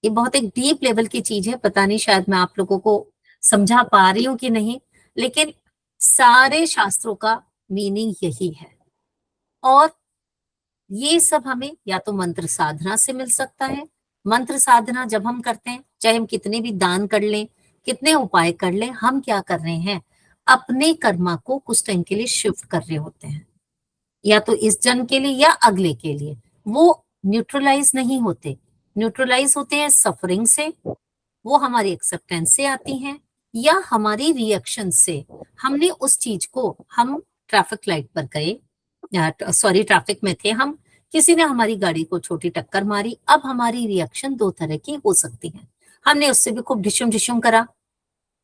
ये बहुत एक डीप लेवल की चीज है, पता नहीं शायद मैं आप लोगों को समझा पा रही हूँ कि नहीं, लेकिन सारे शास्त्रों का मीनिंग यही है। और ये सब हमें या तो मंत्र साधना से मिल सकता है। मंत्र साधना जब हम करते हैं, चाहे हम कितने भी दान कर लें, कितने उपाय कर लें, हम क्या कर रहे हैं, अपने कर्मा को कुछ टाइम के लिए शिफ्ट कर रहे होते हैं, या तो इस जन्म के लिए या अगले के लिए। वो न्यूट्रलाइज नहीं होते, न्यूट्रलाइज होते हैं सफरिंग से, वो हमारी एक्सेप्टेंस से आती हैं, या हमारी रिएक्शन से। हमने उस चीज को, हम ट्रैफिक लाइट पर गए, सॉरी ट्रैफिक में थे हम, किसी ने हमारी गाड़ी को छोटी टक्कर मारी, अब हमारी रिएक्शन दो तरह की हो सकती है। हमने उससे भी खूब ढिशुम ढिशुम करा,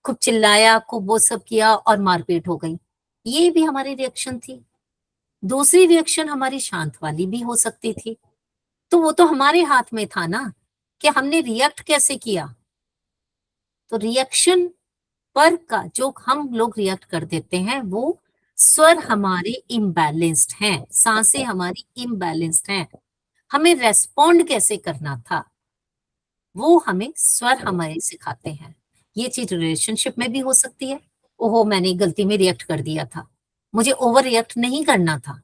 खूब चिल्लाया, खूब वो सब किया और मारपीट हो गई, ये भी हमारी रिएक्शन थी। दूसरी रिएक्शन हमारी शांत वाली भी हो सकती थी। तो वो तो हमारे हाथ में था ना कि हमने रिएक्ट कैसे किया। तो रिएक्शन पर का जो हम लोग रिएक्ट कर देते हैं, वो स्वर हमारे इम्बैलेंस्ड हैं, सांसें हमारी इम्बैलेंस्ड हैं। हमें रेस्पॉन्ड कैसे करना था, वो हमें स्वर हमारे सिखाते हैं। ये चीज रिलेशनशिप में भी हो सकती है। ओहो, मैंने गलती में रिएक्ट कर दिया था, मुझे ओवर रिएक्ट नहीं करना था,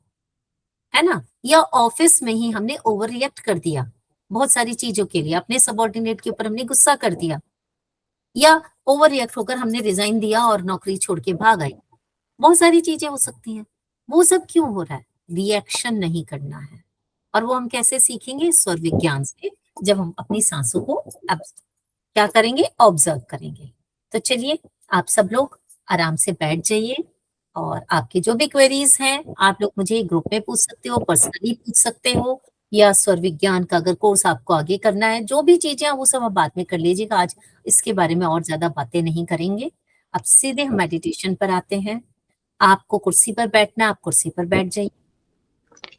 है ना। या ऑफिस में ही हमने ओवर रिएक्ट कर दिया बहुत सारी चीजों के लिए, अपने सबऑर्डिनेट के ऊपर हमने गुस्सा कर दिया, या ओवर रिएक्ट होकर हमने रिजाइन दिया और नौकरी छोड़ के भाग आई। बहुत सारी चीजें हो सकती हैं। वो सब क्यों हो रहा है, रिएक्शन नहीं करना है। और वो हम कैसे सीखेंगे, स्वर विज्ञान से, जब हम अपनी सांसों को अब क्या करेंगे, ऑब्जर्व करेंगे। तो चलिए, आप सब लोग आराम से बैठ जाइए, और आपकी जो भी क्वेरीज हैं आप लोग मुझे ग्रुप में पूछ सकते हो, पर्सनली पूछ सकते हो, या स्वर विज्ञान का अगर कोर्स आपको आगे करना है, जो भी चीजें हैं वो सब आप बाद में कर लीजिएगा। आज इसके बारे में और ज्यादा बातें नहीं करेंगे। अब सीधे हम मेडिटेशन पर आते हैं। आपको कुर्सी पर बैठना है, आप कुर्सी पर बैठ जाइए।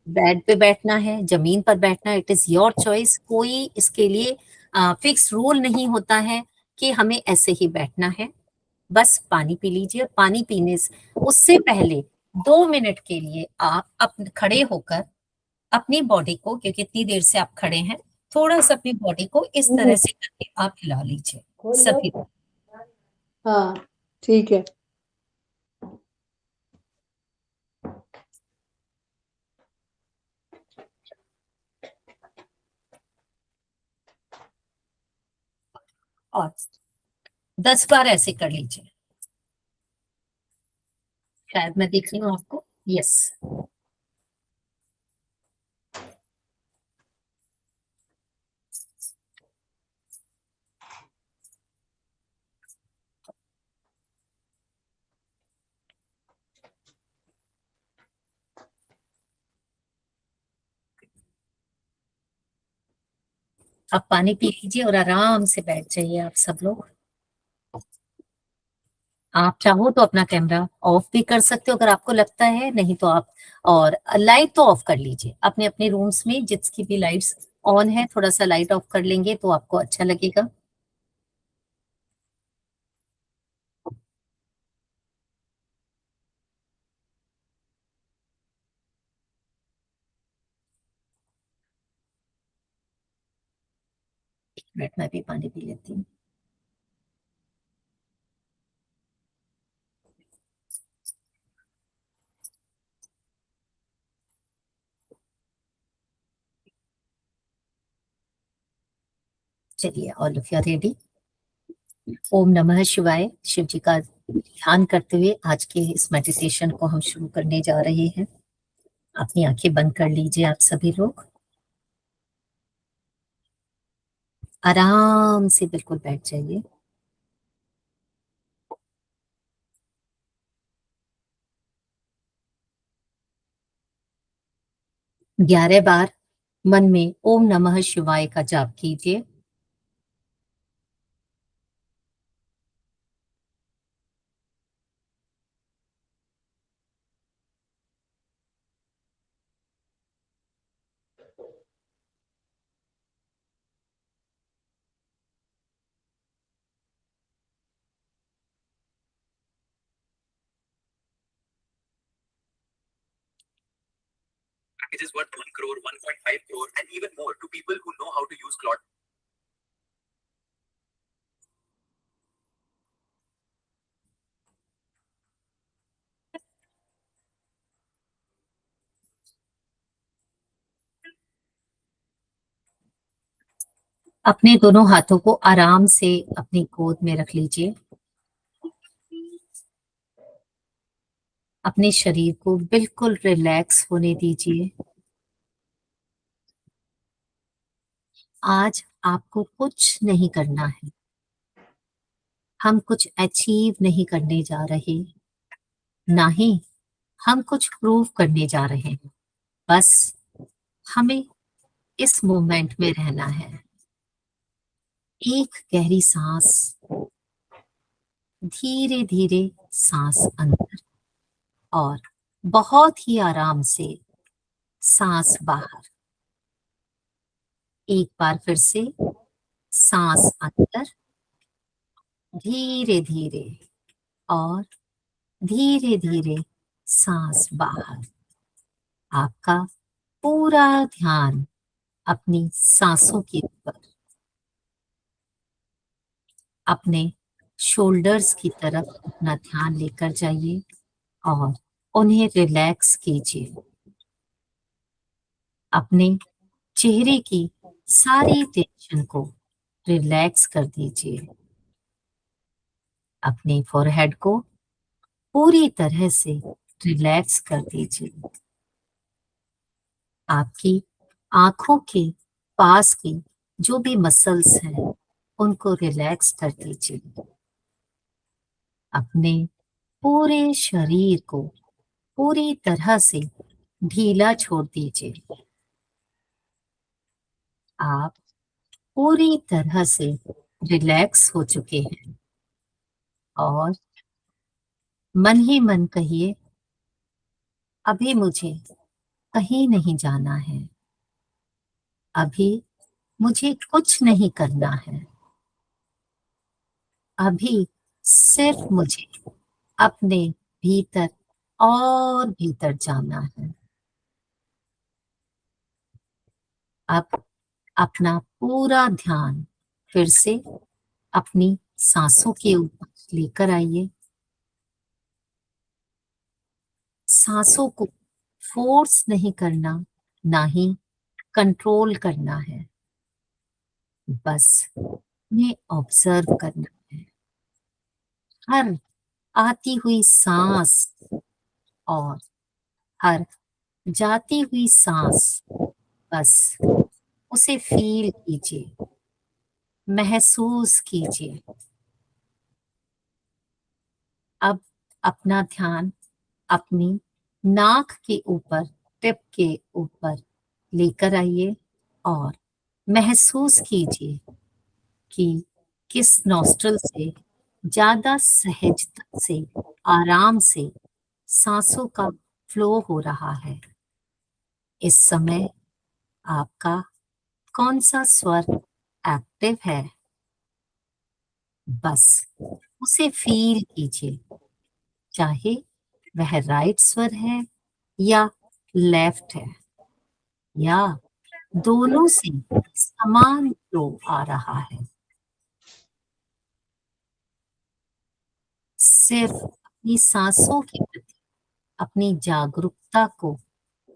बेड पे बैठना है, जमीन पर बैठना है, इट इज योर चॉइस। कोई इसके लिए फिक्स रूल नहीं होता है कि हमें ऐसे ही बैठना है। बस पानी पी लीजिए। पानी पीने से उससे पहले 2 मिनट के लिए आप खड़े होकर अपनी बॉडी को, क्योंकि इतनी देर से आप खड़े हैं, थोड़ा सा अपनी बॉडी को इस तरह से करके आप हिला लीजिए खोल लो। सभी। हाँ, ठीक है। और 10 बार ऐसे कर लीजिए। शायद मैं देख रही हूँ आपको, यस। आप पानी पी लीजिए और आराम से बैठ जाइए आप सब लोग। आप चाहो तो अपना कैमरा ऑफ भी कर सकते हो अगर आपको लगता है, नहीं तो आप, और लाइट तो ऑफ कर लीजिए अपने अपने रूम्स में, जिसकी भी लाइट्स ऑन है, थोड़ा सा लाइट ऑफ कर लेंगे तो आपको अच्छा लगेगा। एक मिनट, मैं भी पानी पी लेती हूँ। चलिए, ऑल ऑफ यू रेडी। ओम नमः शिवाय। शिव जी का ध्यान करते हुए आज के इस मेडिटेशन को हम शुरू करने जा रहे हैं। अपनी आंखें बंद कर लीजिए आप सभी लोग, आराम से बिल्कुल बैठ जाइए। 11 बार मन में ओम नमः शिवाय का जाप कीजिए। Packages worth 1 crore, 1.5 crore, and even more to people who know how to use Claude. अपने दोनों हाथों को आराम से अपनी गोद में रख लीजिए। अपने शरीर को बिल्कुल रिलैक्स होने दीजिए। आज आपको कुछ नहीं करना है। हम कुछ अचीव नहीं करने जा रहे, ना ही हम कुछ प्रूव करने जा रहे हैं। बस हमें इस मोमेंट में रहना है। एक गहरी सांस, धीरे धीरे सांस अंदर और बहुत ही आराम से सांस बाहर। एक बार फिर से सांस अंदर, धीरे धीरे और धीरे धीरे सांस बाहर। आपका पूरा ध्यान अपनी सांसों के ऊपर, अपने शोल्डर्स की तरफ अपना ध्यान लेकर जाइए और उन्हें रिलैक्स कीजिए। अपने चेहरे की सारी टेंशन को रिलैक्स कर दीजिए। अपने फोरहेड को पूरी तरह से रिलैक्स कर दीजिए। आपकी आंखों के पास की जो भी मसल्स हैं उनको रिलैक्स कर दीजिए। अपने पूरे शरीर को पूरी तरह से ढीला छोड़ दीजिए। आप पूरी तरह से रिलैक्स हो चुके हैं और मन ही मन कहिए, अभी मुझे कहीं नहीं जाना है, अभी मुझे कुछ नहीं करना है, अभी सिर्फ मुझे अपने भीतर और भीतर जाना है। अब अपना पूरा ध्यान फिर से अपनी सांसों के ऊपर लेकर आइए। सांसों को फोर्स नहीं करना, ना ही कंट्रोल करना है, बस उन्हें ऑब्जर्व करना है। हर आती हुई सांस और हर जाती हुई सांस, बस उसे फील कीजिए, महसूस कीजिए। अब अपना ध्यान अपनी नाक के ऊपर, टिप के ऊपर लेकर आइए और महसूस कीजिए कि किस नॉस्ट्रल से ज्यादा सहजता से, आराम से सांसों का फ्लो हो रहा है। इस समय आपका कौन सा स्वर एक्टिव है, बस उसे फील कीजिए, चाहे वह राइट स्वर है या लेफ्ट है या दोनों से समान फ्लो आ रहा है। सिर्फ अपनी सांसों के प्रति अपनी जागरूकता को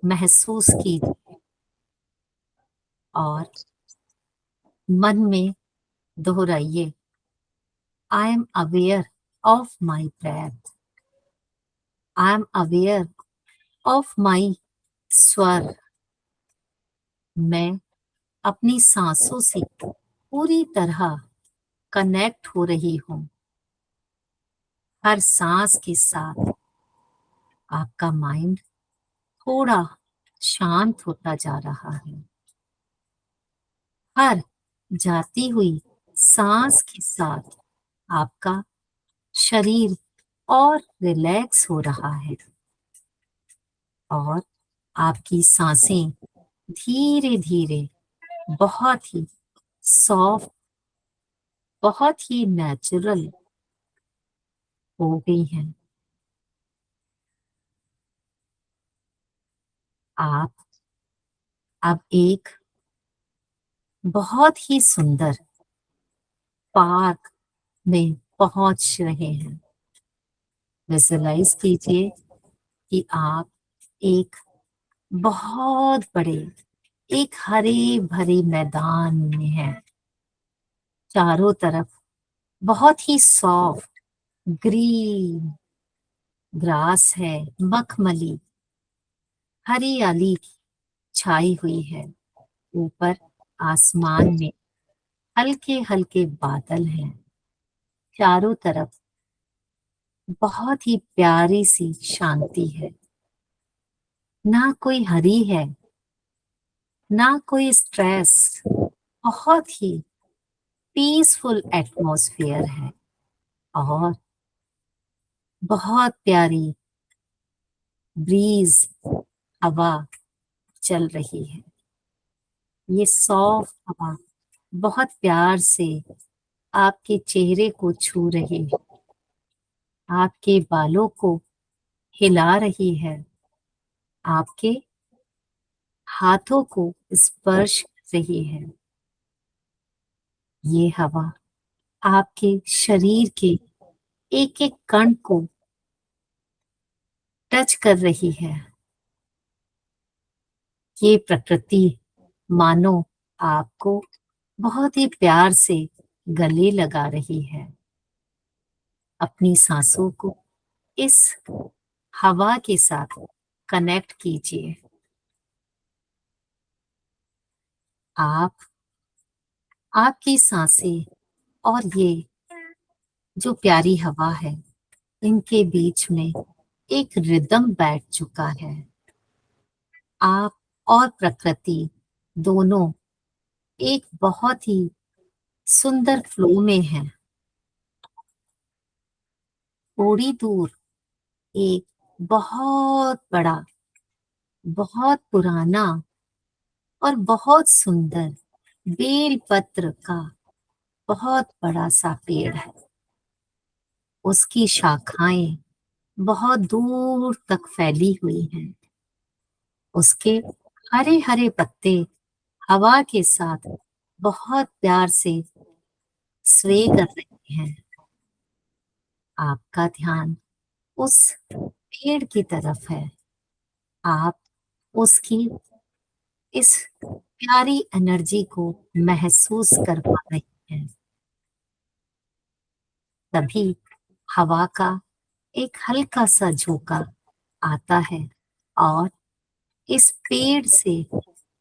महसूस कीजिए और मन में दोहराइए, I am aware of my breath, I am aware of my स्वर। मैं अपनी सांसों से पूरी तरह कनेक्ट हो रही हूँ। हर सांस के साथ आपका माइंड थोड़ा शांत होता जा रहा है। हर जाती हुई सांस के साथ आपका शरीर और रिलैक्स हो रहा है और आपकी सांसें धीरे धीरे बहुत ही सॉफ्ट, बहुत ही नेचुरल हो गई हैं। आप अब एक बहुत ही सुंदर पार्क में पहुंच रहे हैं। विजुअलाइज कीजिए कि आप एक बहुत बड़े, एक हरे भरे मैदान में हैं। चारों तरफ बहुत ही सॉफ्ट ग्रीन ग्रास है, मखमली हरियाली छाई हुई है। ऊपर आसमान में हल्के हल्के बादल हैं। चारों तरफ बहुत ही प्यारी सी शांति है। ना कोई हरी है, ना कोई स्ट्रेस। बहुत ही पीसफुल एटमॉस्फेयर है और बहुत प्यारी ब्रीज हवा चल रही है। ये सॉफ्ट हवा बहुत प्यार से आपके चेहरे को छू रही है, आपके बालों को हिला रही है, आपके हाथों को स्पर्श कर रही है। ये हवा आपके शरीर के एक एक कण को टच कर रही है। ये प्रकृति मानो आपको बहुत ही प्यार से गले लगा रही है। अपनी सांसों को इस हवा के साथ कनेक्ट कीजिए। आपकी सांसें और ये जो प्यारी हवा है, इनके बीच में एक रिदम बैठ चुका है। आप और प्रकृति दोनों एक बहुत ही सुंदर फ्लो में हैं। थोड़ी दूर एक बहुत बड़ा, बहुत पुराना और बहुत सुंदर बेल पत्र का बहुत बड़ा सा पेड़ है। उसकी शाखाएं बहुत दूर तक फैली हुई हैं। उसके हरे हरे पत्ते हवा के साथ बहुत प्यार से स्वे कर रहे हैं। आपका ध्यान उस पेड़ की तरफ है। आप उसकी इस प्यारी एनर्जी को महसूस कर पा रहे हैं। तभी हवा का एक हल्का सा झोंका आता है और इस पेड़ से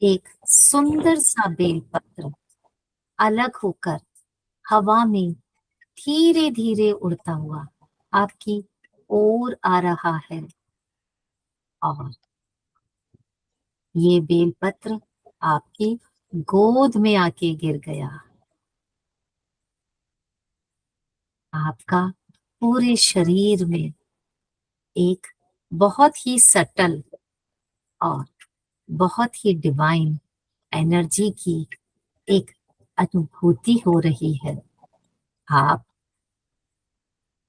एक सुंदर सा बेलपत्र अलग होकर हवा में धीरे धीरे उड़ता हुआ आपकी ओर आ रहा है। और ये बेलपत्र आपकी गोद में आके गिर गया। आपका पूरे शरीर में एक बहुत ही सटल और बहुत ही डिवाइन एनर्जी की एक अनुभूति हो रही है। आप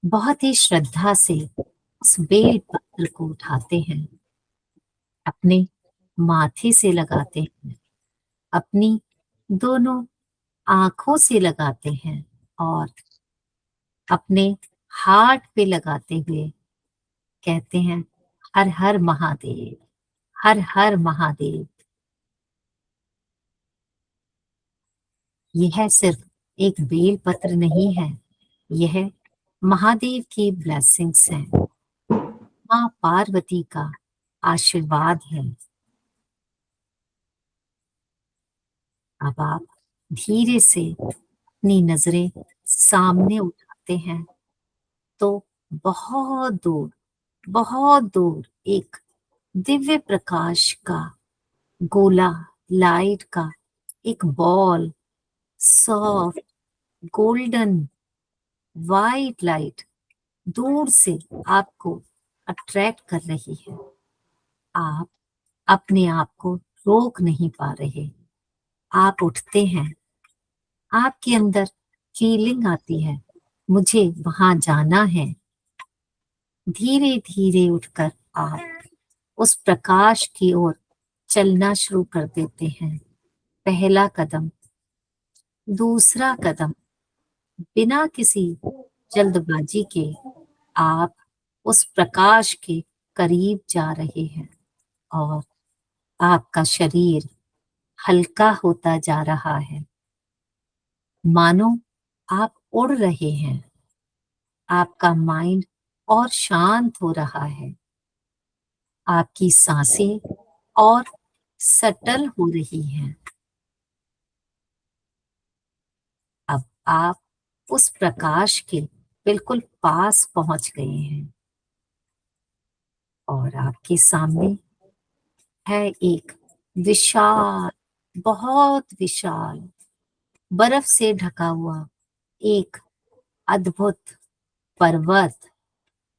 बहुत ही श्रद्धा से उस बेल पत्र को उठाते हैं, अपने माथे से लगाते हैं, अपनी दोनों आंखों से लगाते हैं और अपने हार्ट पे लगाते हुए कहते हैं, हर हर महादेव, हर हर महादेव। यह सिर्फ एक बेल पत्र नहीं है, यह महादेव की ब्लेसिंग्स हैं, माँ पार्वती का आशीर्वाद है। अब आप धीरे से अपनी नजरें सामने उठाते हैं तो बहुत दूर एक दिव्य प्रकाश का गोला, लाइट का एक ball, soft golden white light दूर से आपको अट्रैक्ट कर रही है। आप अपने आप को रोक नहीं पा रहे। आप उठते हैं, आपके अंदर फीलिंग आती है, मुझे वहां जाना है। धीरे धीरे उठकर आप उस प्रकाश की ओर चलना शुरू कर देते हैं। पहला कदम, दूसरा कदम, बिना किसी जल्दबाजी के आप उस प्रकाश के करीब जा रहे हैं और आपका शरीर हल्का होता जा रहा है, मानो आप उड़ रहे हैं, आपका माइंड और शांत हो रहा है, आपकी सांसें और सटल हो रही हैं। अब आप उस प्रकाश के बिल्कुल पास पहुंच गए हैं और आपके सामने है एक विशाल, बहुत विशाल, बर्फ से ढका हुआ एक अद्भुत पर्वत,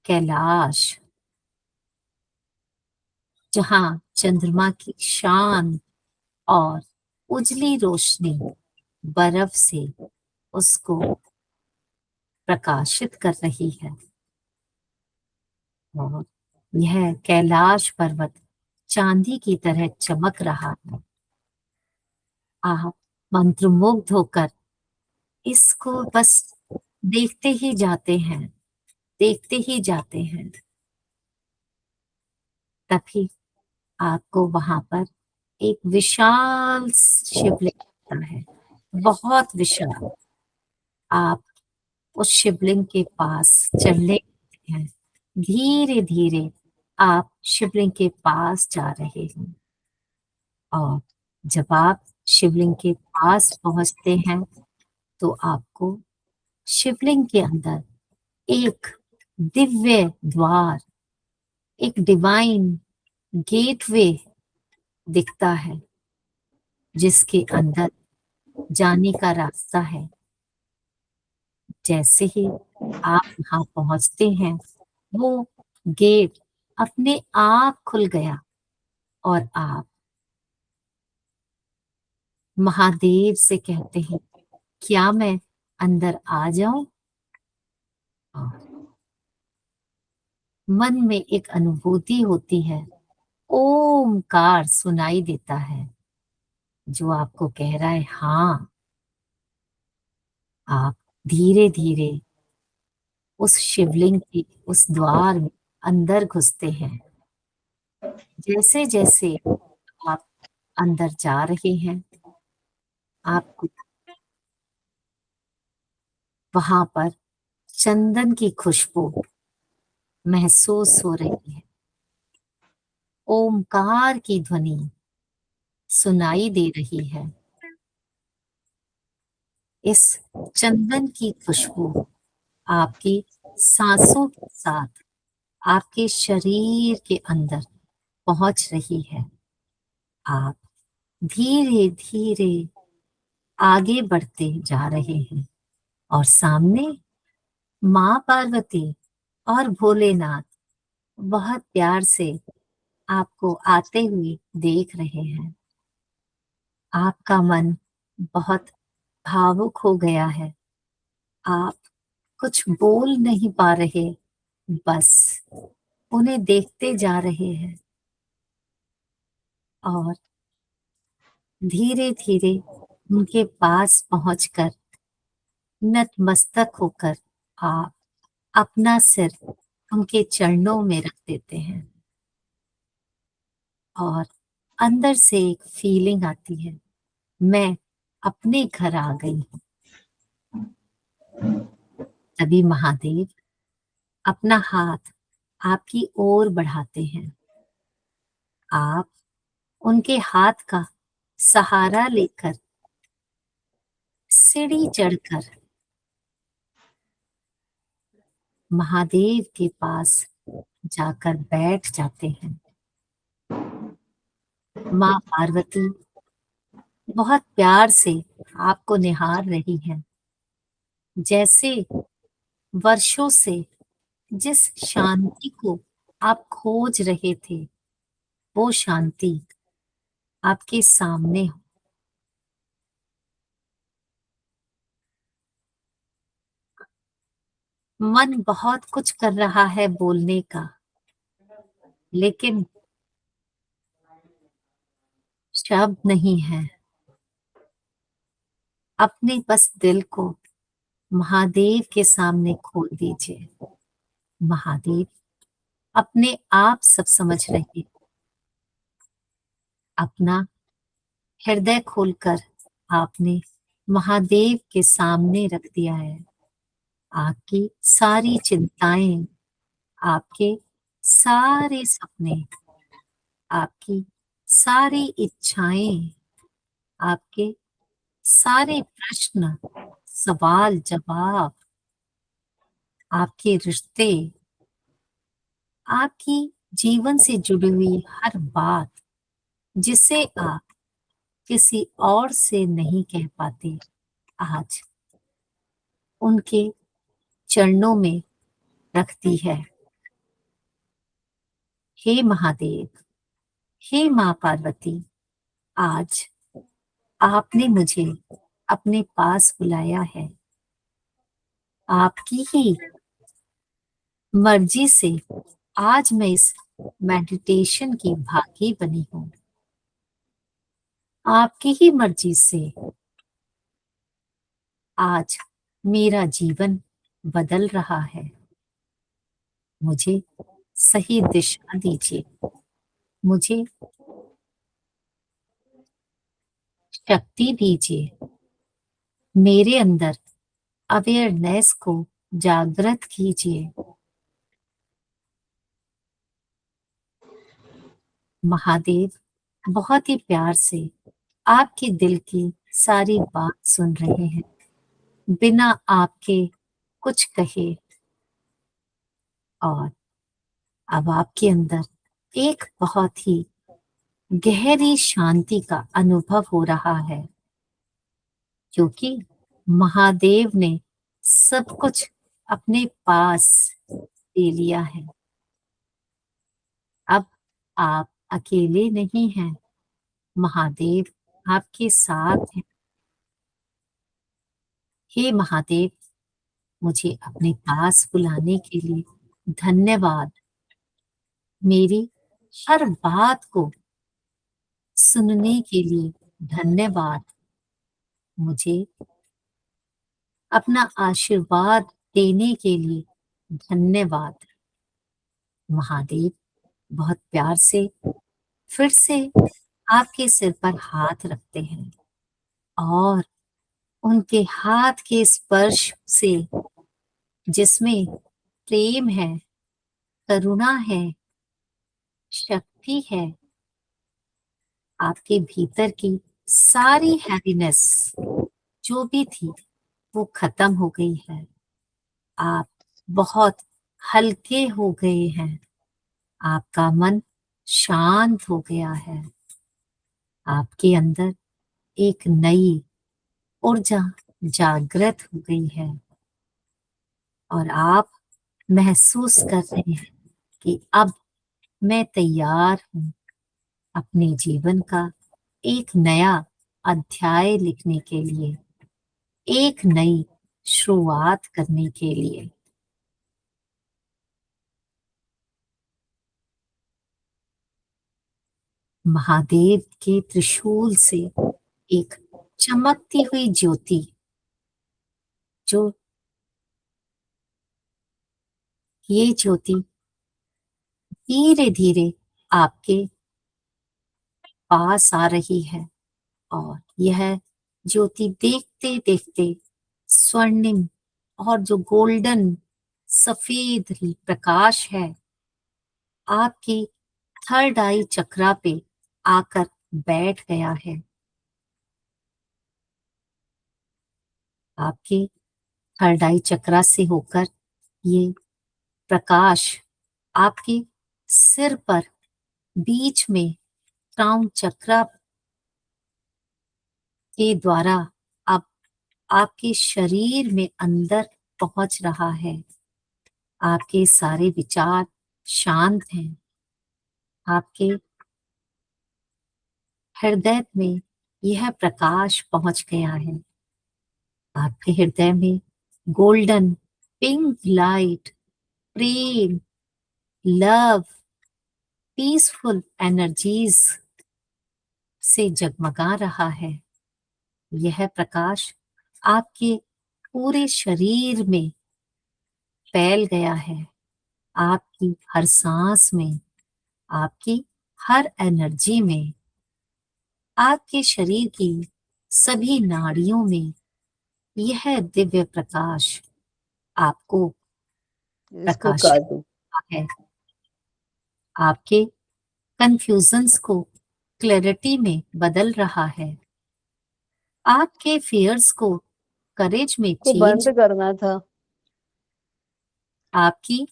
कैलाश, जहां चंद्रमा की शान और उजली रोशनी बर्फ से उसको प्रकाशित कर रही है। और यह कैलाश पर्वत चांदी की तरह चमक रहा है। आप मंत्रमुग्ध होकर इसको बस देखते ही जाते हैं, देखते ही जाते हैं। तभी आपको वहां पर एक विशाल शिवलिंग दिखता है, बहुत विशाल। आप उस शिवलिंग के पास चलने लगते हैं। धीरे धीरे आप शिवलिंग के पास जा रहे हैं और जब आप शिवलिंग के पास पहुंचते हैं तो आपको शिवलिंग के अंदर एक दिव्य द्वार, एक डिवाइन गेटवे दिखता है, जिसके अंदर जाने का रास्ता है। जैसे ही आप वहां पहुंचते हैं, वो गेट अपने आप खुल गया और आप महादेव से कहते हैं, क्या मैं अंदर आ जाऊं? और मन में एक अनुभूति होती है, ओमकार सुनाई देता है जो आपको कह रहा है हाँ। आप धीरे धीरे उस शिवलिंग के उस द्वार में अंदर घुसते हैं। जैसे जैसे आप अंदर जा रहे हैं, आपको वहां पर चंदन की खुशबू महसूस हो रही है, ओमकार की ध्वनि सुनाई दे रही है। इस चंदन की खुशबू आपकी सांसों के साथ आपके शरीर के अंदर पहुंच रही है। आप धीरे धीरे आगे बढ़ते जा रहे हैं और सामने माँ पार्वती और भोलेनाथ बहुत प्यार से आपको आते हुए देख रहे हैं। आपका मन बहुत भावुक हो गया है। आप कुछ बोल नहीं पा रहे, बस उन्हें देखते जा रहे हैं और धीरे धीरे उनके पास पहुंचकर नतमस्तक होकर आप अपना सिर उनके चरणों में रख देते हैं और अंदर से एक फीलिंग आती है, मैं अपने घर आ गई हूँ। तभी महादेव अपना हाथ आपकी ओर बढ़ाते हैं। आप उनके हाथ का सहारा लेकर सीढ़ी चढ़कर महादेव के पास जाकर बैठ जाते हैं। माँ पार्वती बहुत प्यार से आपको निहार रही हैं, जैसे वर्षों से जिस शांति को आप खोज रहे थे, वो शांति आपके सामने हो। मन बहुत कुछ कर रहा है बोलने का, लेकिन शब्द नहीं है। अपने बस दिल को महादेव के सामने खोल दीजिए। महादेव अपने आप सब समझ रहे हैं। अपना हृदय खोलकर आपने महादेव के सामने रख दिया है। आपकी सारी चिंताएं, आपके सारे सपने, आपकी सारी इच्छाएं, आपके सारे प्रश्न, सवाल जवाब, आपके रिश्ते, आपकी जीवन से जुड़ी हुई हर बात जिसे आप किसी और से नहीं कह पाते, आज उनके चरणों में रखती है। हे महादेव, हे माँ पार्वती, आज आपने मुझे अपने पास बुलाया है। आपकी ही मर्जी से आज मैं इस मेडिटेशन की भागी बनी हूँ। आपकी ही मर्जी से आज मेरा जीवन बदल रहा है। मुझे सही दिशा दीजिए, मुझे शक्ति दीजिए, मेरे अंदर अवेयरनेस को जागृत कीजिए। महादेव बहुत ही प्यार से आपके दिल की सारी बात सुन रहे हैं, बिना आपके कुछ कहे। और अब आपके अंदर एक बहुत ही गहरी शांति का अनुभव हो रहा है, क्योंकि महादेव ने सब कुछ अपने पास ले लिया है। अब आप अकेले नहीं हैं, महादेव आपके साथ हैं। हे महादेव, मुझे अपने पास बुलाने के लिए धन्यवाद। मेरी हर बात को सुनने के लिए धन्यवाद। मुझे अपना आशीर्वाद देने के लिए धन्यवाद। महादेव बहुत प्यार से फिर से आपके सिर पर हाथ रखते हैं और उनके हाथ के स्पर्श से, जिसमें प्रेम है, करुणा है, शक्ति है, आपके भीतर की सारी हैवीनेस जो भी थी वो खत्म हो गई है। आप बहुत हल्के हो गए हैं, आपका मन शांत हो गया है, आपके अंदर एक नई ऊर्जा जागृत हो गई है और आप महसूस कर रहे हैं कि अब मैं तैयार हूं अपने जीवन का एक नया अध्याय लिखने के लिए, एक नई शुरुआत करने के लिए। महादेव के त्रिशूल से एक चमकती हुई ज्योति, जो ये ज्योति धीरे धीरे आपके पास आ रही है और यह ज्योति देखते देखते स्वर्णिम और जो गोल्डन सफेद प्रकाश है, आपकी थर्ड आई चक्रा पे आकर बैठ गया है। आपके थर्ड आई चक्रा से होकर ये प्रकाश आपके सिर पर बीच में क्राउन चक्रा के द्वारा अब आपके शरीर में अंदर पहुंच रहा है। आपके सारे विचार शांत हैं, आपके हृदय में यह प्रकाश पहुंच गया है। आपके हृदय में गोल्डन पिंक लाइट, प्रेम, लव, पीसफुल एनर्जीज से जगमगा रहा है। यह प्रकाश आपके पूरे शरीर में फैल गया है, आपकी हर सांस में, आपकी हर एनर्जी में, आपके शरीर की सभी नाड़ियों में यह दिव्य प्रकाश आपको इसको प्रकाशित काट दो। है, आपके कंफ्यूजन्स को क्लैरिटी में बदल रहा है, आपके फियर्स को करेज में को चेंज, बंद करना था। आपकी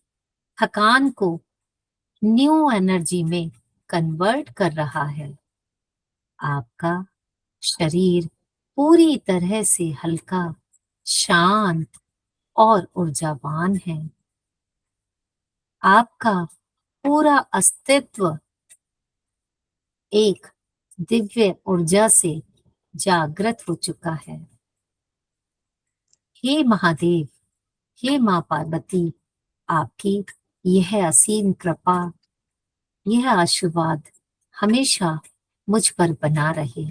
थकान को न्यू एनर्जी में कन्वर्ट कर रहा है। आपका शरीर पूरी तरह से हल्का, शांत और ऊर्जावान है। आपका पूरा अस्तित्व एक दिव्य ऊर्जा से जागृत हो चुका है। हे महादेव, हे माँ पार्वती, आपकी यह असीम कृपा, यह आशीर्वाद हमेशा मुझ पर बना रहे।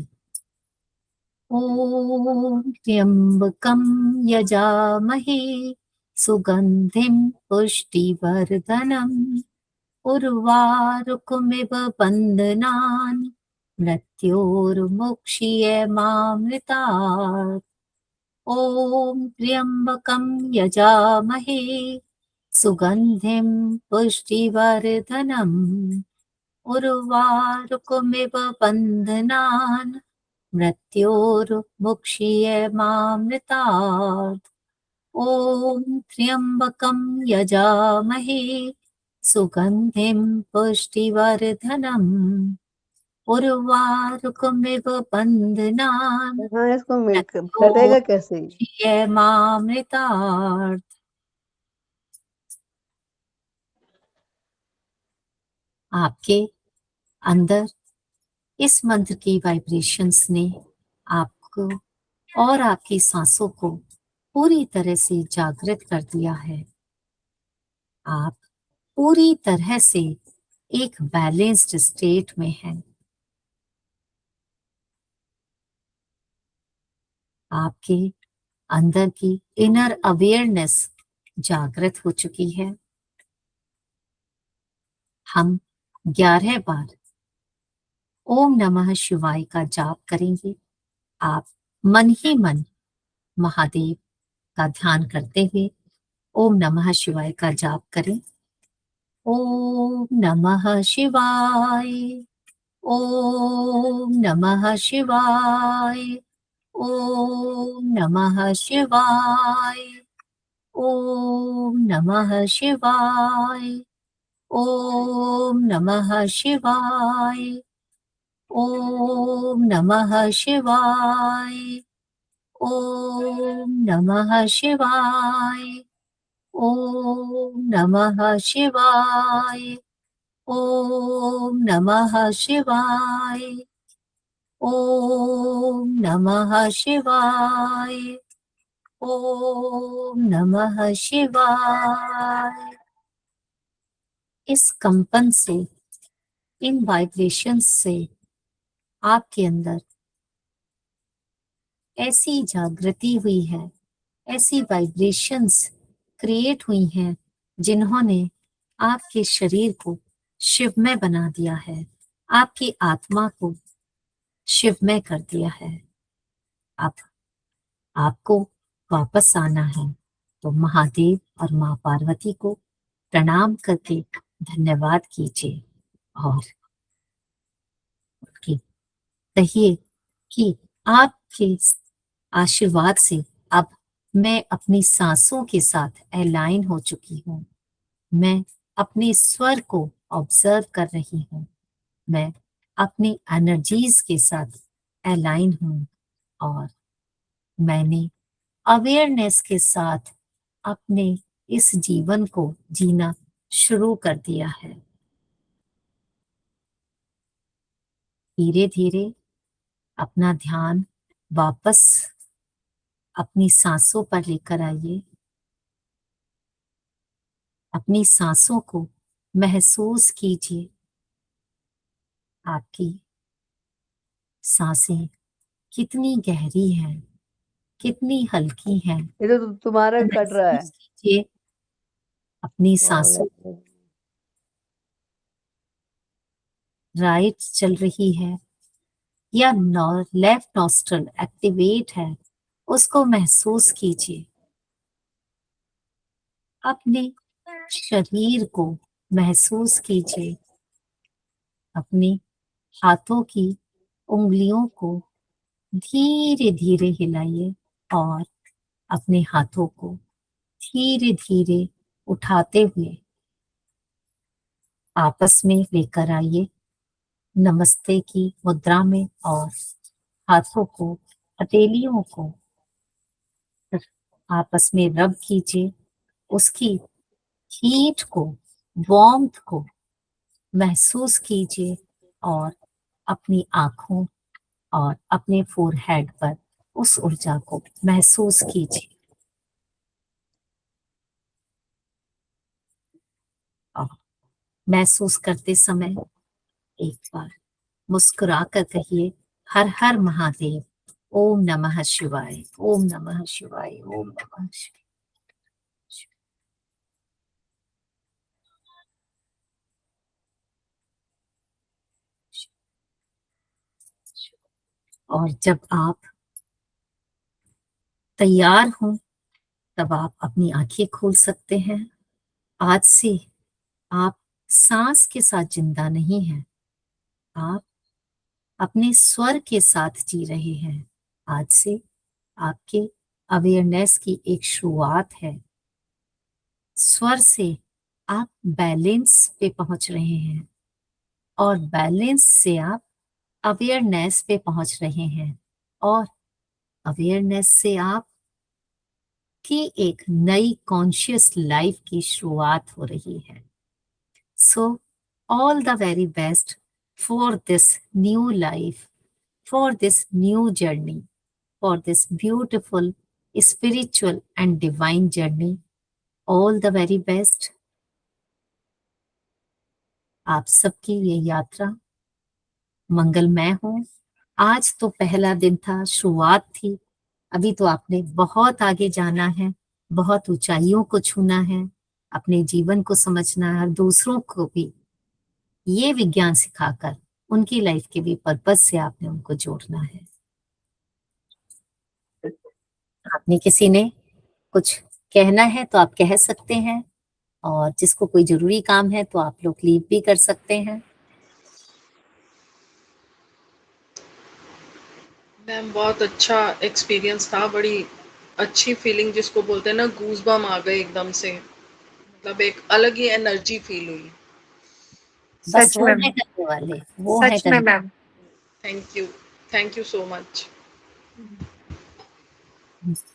ओम त्र्यंबकं यजामहे सुगंधिं पुष्टिवर्धनम् उर्वारुकमिव बन्धनान् मृत्योर्मुक्षीयमामृतात्। ॐ त्र्यंबकं यजामहे सुगंधिं पुष्टिवर्धनम् उर्वारुकमिव बन्धनान् मृत्योर्मुक्षीयमामृतात्। ॐ त्र्यंबकं यजामहे सुगंधिं पुष्टिवर्धनम् उर्वारुकमिव बन्धनान् हाँ, इसको मिलकर कटेगा कैसे? मुक्षीयमामृतात्। आपके अंदर इस मंत्र की वाइब्रेशंस ने आपको और आपकी सांसों को पूरी तरह से जागृत कर दिया है। आप पूरी तरह से एक बैलेंस्ड स्टेट में हैं। आपके अंदर की इनर अवेयरनेस जागृत हो चुकी है। हम 11 बार ओम नमः शिवाय का जाप करेंगे। आप मन ही मन महादेव का ध्यान करते हुए ओम नमः शिवाय का जाप करें। ओम नमः शिवाय, ओम नमः शिवाय, ओम नमः शिवाय, ओम नमः शिवाय, ओम नमः शिवाय, ओम नमः शिवाय, ओम नमः शिवाय, ओम नमः शिवाय, ओम नमः शिवाय, ओम नमः शिवाय, ओम नमः शिवाय। इस कंपन से, इन वाइब्रेशंस से आपके अंदर ऐसी जागृति हुई है, ऐसी वाइब्रेशंस क्रिएट हुई हैं जिन्होंने आपके शरीर को शिवमय बना दिया है, आपकी आत्मा को शिवमय कर दिया है। अब आपको वापस आना है तो महादेव और माँ पार्वती को प्रणाम करके धन्यवाद कीजिए और कहिए कि आपके आशीर्वाद से अब मैं अपनी सांसों के साथ अलाइन हो चुकी हूँ। मैं अपने स्वर को ऑब्जर्व कर रही हूँ। मैं अपनी एनर्जीज के साथ अलाइन हूँ और मैंने अवेयरनेस के साथ अपने इस जीवन को जीना शुरू कर दिया है। धीरे धीरे अपना ध्यान वापस अपनी सांसों पर लेकर आइए। अपनी सांसों को महसूस कीजिए। आपकी सांसें कितनी गहरी हैं, कितनी हल्की हैं। ये तो तुम्हारा कट रहा है। महसूस कीजिए अपनी सांसों राइट चल रही है, या लेफ्ट नॉस्ट्रल एक्टिवेट है, उसको महसूस कीजिए। अपने शरीर को महसूस कीजिए। अपने हाथों की उंगलियों को धीरे धीरे हिलाइए और अपने हाथों को धीरे धीरे उठाते हुए आपस में लेकर आइए नमस्ते की मुद्रा में, और हाथों को, हथेलियों को आपस में रब कीजिए। उसकी हीट को, वार्मथ को महसूस कीजिए और अपनी आंखों और अपने फोरहेड पर उस ऊर्जा को महसूस कीजिए। और महसूस करते समय एक बार मुस्कुरा कर कहिए, हर हर महादेव, ओम नमः शिवाय, ओम नमः शिवाय, ओम नमः शिवाय। और जब आप तैयार हों तब आप अपनी आंखें खोल सकते हैं। आज से आप सांस के साथ जिंदा नहीं हैं, आप अपने स्वर के साथ जी रहे हैं। आज से आपके अवेयरनेस की एक शुरुआत है। स्वर से आप बैलेंस पे पहुंच रहे हैं और बैलेंस से आप अवेयरनेस पे पहुंच रहे हैं और अवेयरनेस से आप की एक नई कॉन्शियस लाइफ की शुरुआत हो रही है। So all the very best for this new life, for this new journey, for this beautiful spiritual and divine journey. All the very best. आप सबकी ये यात्रा मंगलमय हो। आज तो पहला दिन था, शुरुआत थी। अभी तो आपने बहुत आगे जाना है, बहुत ऊंचाइयों को छूना है, अपने जीवन को समझना है और दूसरों को भी ये विज्ञान सिखाकर उनकी लाइफ के भी पर्पस से आपने उनको जोड़ना है। आपने किसी ने कुछ कहना है तो आप कह सकते हैं, और जिसको कोई जरूरी काम है तो आप लोग लीव भी कर सकते हैं। मैम बहुत अच्छा एक्सपीरियंस था, बड़ी अच्छी फीलिंग जिसको बोलते हैं ना, गूज़बम्प आ गए एकदम से, मतलब एक अलग ही एनर्जी फील हुई। बस सच वो में है मैम, करने वाले, वो है सच में करने। Ma'am. Thank you so much.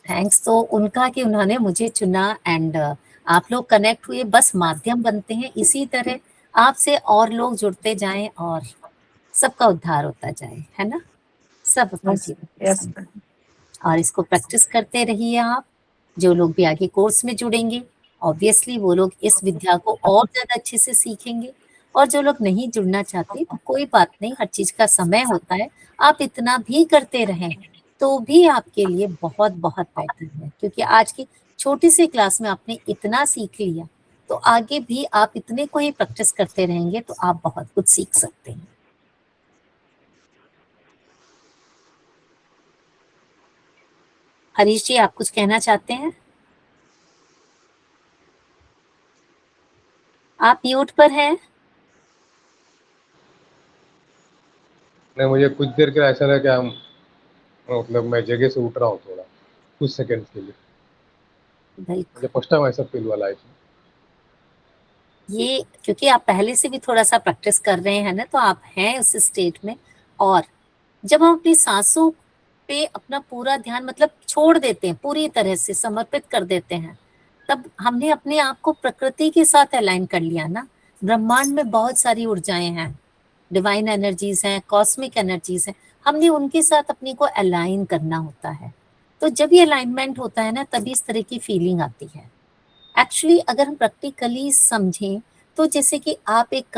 Thanks तो उनका कि उन्होंने मुझे चुना, एंड आप लोग कनेक्ट हुए, बस माध्यम बनते हैं। इसी तरह आपसे और लोग जुड़ते जाएं और सबका उद्धार होता जाए, है ना। सब अपने यस, जीवन को यस समझ, मैम। और इसको प्रैक्टिस करते रहिए आप। जो लोग भी आगे कोर्स में जुड़ेंगे, ऑब्वियसली वो लोग इस विद्या को और ज्यादा अच्छे से सीखेंगे, और जो लोग नहीं जुड़ना चाहते तो कोई बात नहीं, हर चीज का समय होता है। आप इतना भी करते रहें तो भी आपके लिए बहुत बहुत बेटर है, क्योंकि आज की छोटी सी क्लास में आपने इतना सीख लिया, तो आगे भी आप इतने को ही प्रैक्टिस करते रहेंगे तो आप बहुत कुछ सीख सकते हैं। हरीश जी, आप कुछ कहना चाहते हैं? आप म्यूट पर हैं। नहीं, मुझे कुछ देर के लिए ऐसा लगा कि हम, मतलब मैं जगह से उठ रहा हूँ थोड़ा, कुछ सेकंड के लिए। बिल्कुल, मुझे फर्स्ट टाइम ऐसा फील हुआ लाइफ में। ये क्योंकि आप पहले से भी थोड़ा सा प्रैक्टिस कर रहे हैं ना, तो आप हैं उस स्टेट में। और जब हम अपनी सांसों पे अपना पूरा ध्यान मतलब छोड़ देते हैं, पूरी तरह से समर्पित कर देते हैं, तब हमने अपने आप को प्रकृति के साथ अलाइन कर लिया ना। ब्रह्मांड में बहुत सारी ऊर्जाएं हैं, डिवाइन एनर्जीज हैं, कॉस्मिक एनर्जीज हैं, हमने उनके साथ अपने को अलाइन करना होता है। तो जब ये अलाइनमेंट होता है ना, तभी इस तरह की फीलिंग आती है। एक्चुअली अगर हम प्रैक्टिकली समझें तो जैसे कि आप एक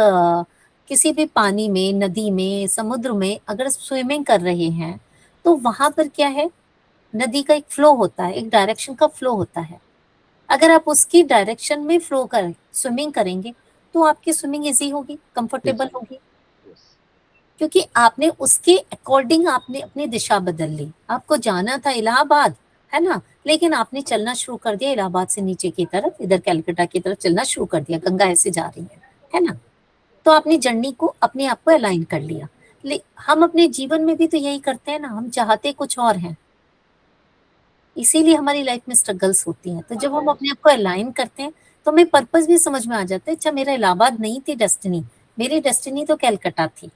किसी भी पानी में, नदी में, समुद्र में अगर स्विमिंग कर रहे हैं, तो वहां पर क्या है, नदी का एक फ्लो होता है, एक डायरेक्शन का फ्लो होता है। अगर आप उसकी डायरेक्शन में फ्लो कर स्विमिंग करेंगे तो आपकी स्विमिंग इजी होगी, Yes, कंफर्टेबल होगी। yes. क्योंकि आपने उसके अकॉर्डिंग आपने अपनी दिशा बदल ली। आपको जाना था इलाहाबाद, है ना, लेकिन आपने चलना शुरू कर दिया इलाहाबाद से नीचे की तरफ, इधर कलकत्ता की तरफ चलना शुरू कर दिया, गंगा ऐसे जा रही है ना। तो आपने जर्नी को अपने आप को अलाइन कर लिया। हम अपने जीवन में भी तो यही करते हैं ना, हम चाहते कुछ और हैं, इसीलिए हमारी लाइफ में स्ट्रगल्स होती हैं। तो जब हम अपने आप को अलाइन करते हैं तो हमें पर्पस भी समझ में आ जाता है। अच्छा, मेरा इलाहाबाद नहीं थी डेस्टिनी, मेरी डेस्टिनी तो कलकत्ता थी।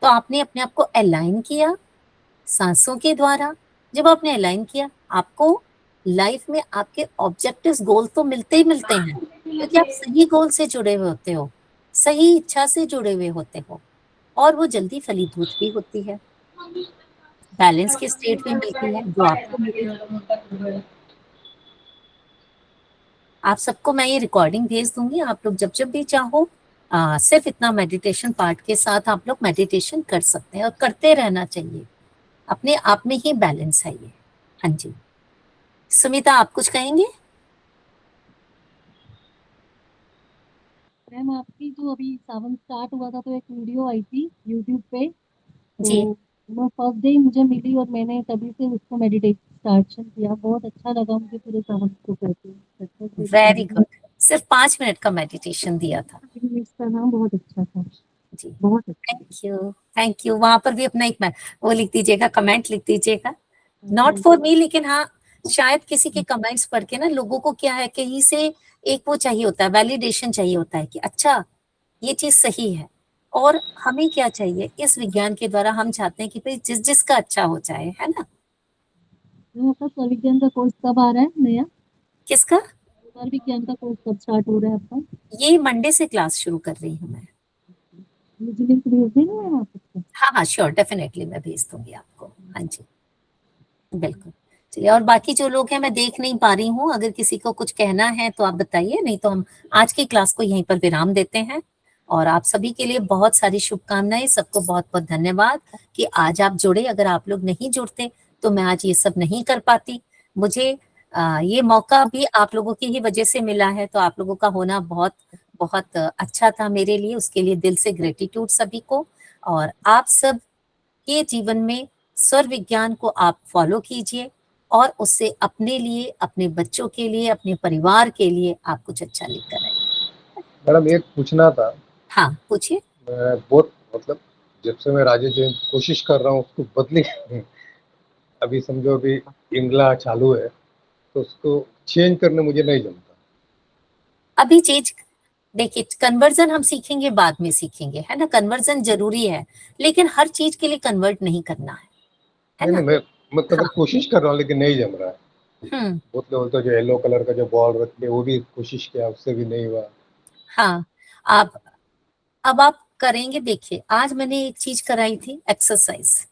तो आपने अपने आप को अलाइन किया सांसों के द्वारा। जब आपने अलाइन किया, आपको लाइफ में आपके ऑब्जेक्टिव्स, गोल तो मिलते ही मिलते हैं, क्योंकि आप सही गोल से जुड़े हुए होते हो, सही इच्छा से जुड़े हुए होते हो, और वो जल्दी फलीभूत भी होती है, बैलेंस की स्टेट भी मिलती है जो आपको मिली। आप सबको मैं ये रिकॉर्डिंग भेज दूंगी, आप लोग जब जब भी चाहो सिर्फ इतना मेडिटेशन पार्ट के साथ आप लोग मेडिटेशन कर सकते हैं, और करते रहना चाहिए, अपने आप में ही बैलेंस है ये। हाँ जी, सुमिता आप कुछ कहेंगे? मैम आपकी जो अभी सावन स्टार्ट हुआ था तो एक वीडियो आई थी यूट्यूब पे, जी, तो वो फर्स्ट डे मुझे मिली और मैंने तभी से उसको मेडिटेशन स्टार्ट किया। बहुत अच्छा लगा मुझे पूरे सावन को करके। Very good. सिर्फ 5 मिनट का मेडिटेशन दिया था। इसका नाम बहुत अच्छा था, जी, बहुत अच्छा। Thank you, thank you. वहां पर भी अपना एक वो लिख दीजिएगा, कमेंट लिख दीजिएगा, नॉट फॉर मी, लेकिन हाँ, शायद किसी के कमेंट्स पढ़ के ना लोगों को क्या है, कहीं से एक वो चाहिए होता है, वैलिडेशन चाहिए होता है कि अच्छा ये चीज सही है। और हमें क्या चाहिए, इस विज्ञान के द्वारा हम चाहते हैं कि भाई जिस जिसका अच्छा हो जाए, है ना। आपका स्वर विज्ञान का कोर्स कब आ रहा है नया? किसका? स्वर विज्ञान का कोर्स कब स्टार्ट हो रहा है आपका? ये मंडे से क्लास शुरू कर रही हूँ मैं। मुझे लिंक भेज देंगे मैम आप उसको? हाँ हाँ, श्योर, डेफिनेटली मैं भेज दूंगी आपको। हाँ जी, बिल्कुल। चलिए, और बाकी जो लोग हैं मैं देख नहीं पा रही हूँ, अगर किसी को कुछ कहना है तो आप बताइए, नहीं तो हम आज की क्लास को यहीं पर विराम देते हैं। और आप सभी के लिए बहुत सारी शुभकामनाएं, सबको बहुत बहुत धन्यवाद कि आज आप जुड़े। अगर आप लोग नहीं जुड़ते तो मैं आज ये सब नहीं कर पाती। मुझे ये मौका भी आप लोगों की ही वजह से मिला है, तो आप लोगों का होना बहुत बहुत अच्छा था मेरे लिए, उसके लिए दिल से ग्रेटिट्यूड सभी को। और आप सब के जीवन में स्वर विज्ञान को आप फॉलो कीजिए, और उससे अपने लिए, अपने बच्चों के लिए, अपने परिवार के लिए आप कुछ अच्छा लेकर आइए। मैडम एक पूछना था। हाँ, पूछिए। मैं बहुत मतलब जब से मैं राजेश जैन कोशिश कर रहा हूँ उसको बदली अभी समझो अभी इंगला चालू है तो उसको चेंज करने मुझे नहीं जमता। अभी चीज देखिए, कन्वर्जन हम सीखेंगे, बाद में सीखेंगे, है ना। कन्वर्जन जरूरी है, लेकिन हर चीज के लिए कन्वर्ट नहीं करना है नहीं ना। नहीं, मैं हाँ, मतलब कोशिश कर रहा हूँ लेकिन नहीं जम रहा है। हम्म, बहुत लोग तो जो येलो कलर का जो बॉल रखते हैं वो भी कोशिश किया, उससे भी नहीं हुआ। हाँ। आप अब आप करेंगे। देखिए, आज मैंने एक चीज कराई थी, एक्सरसाइज,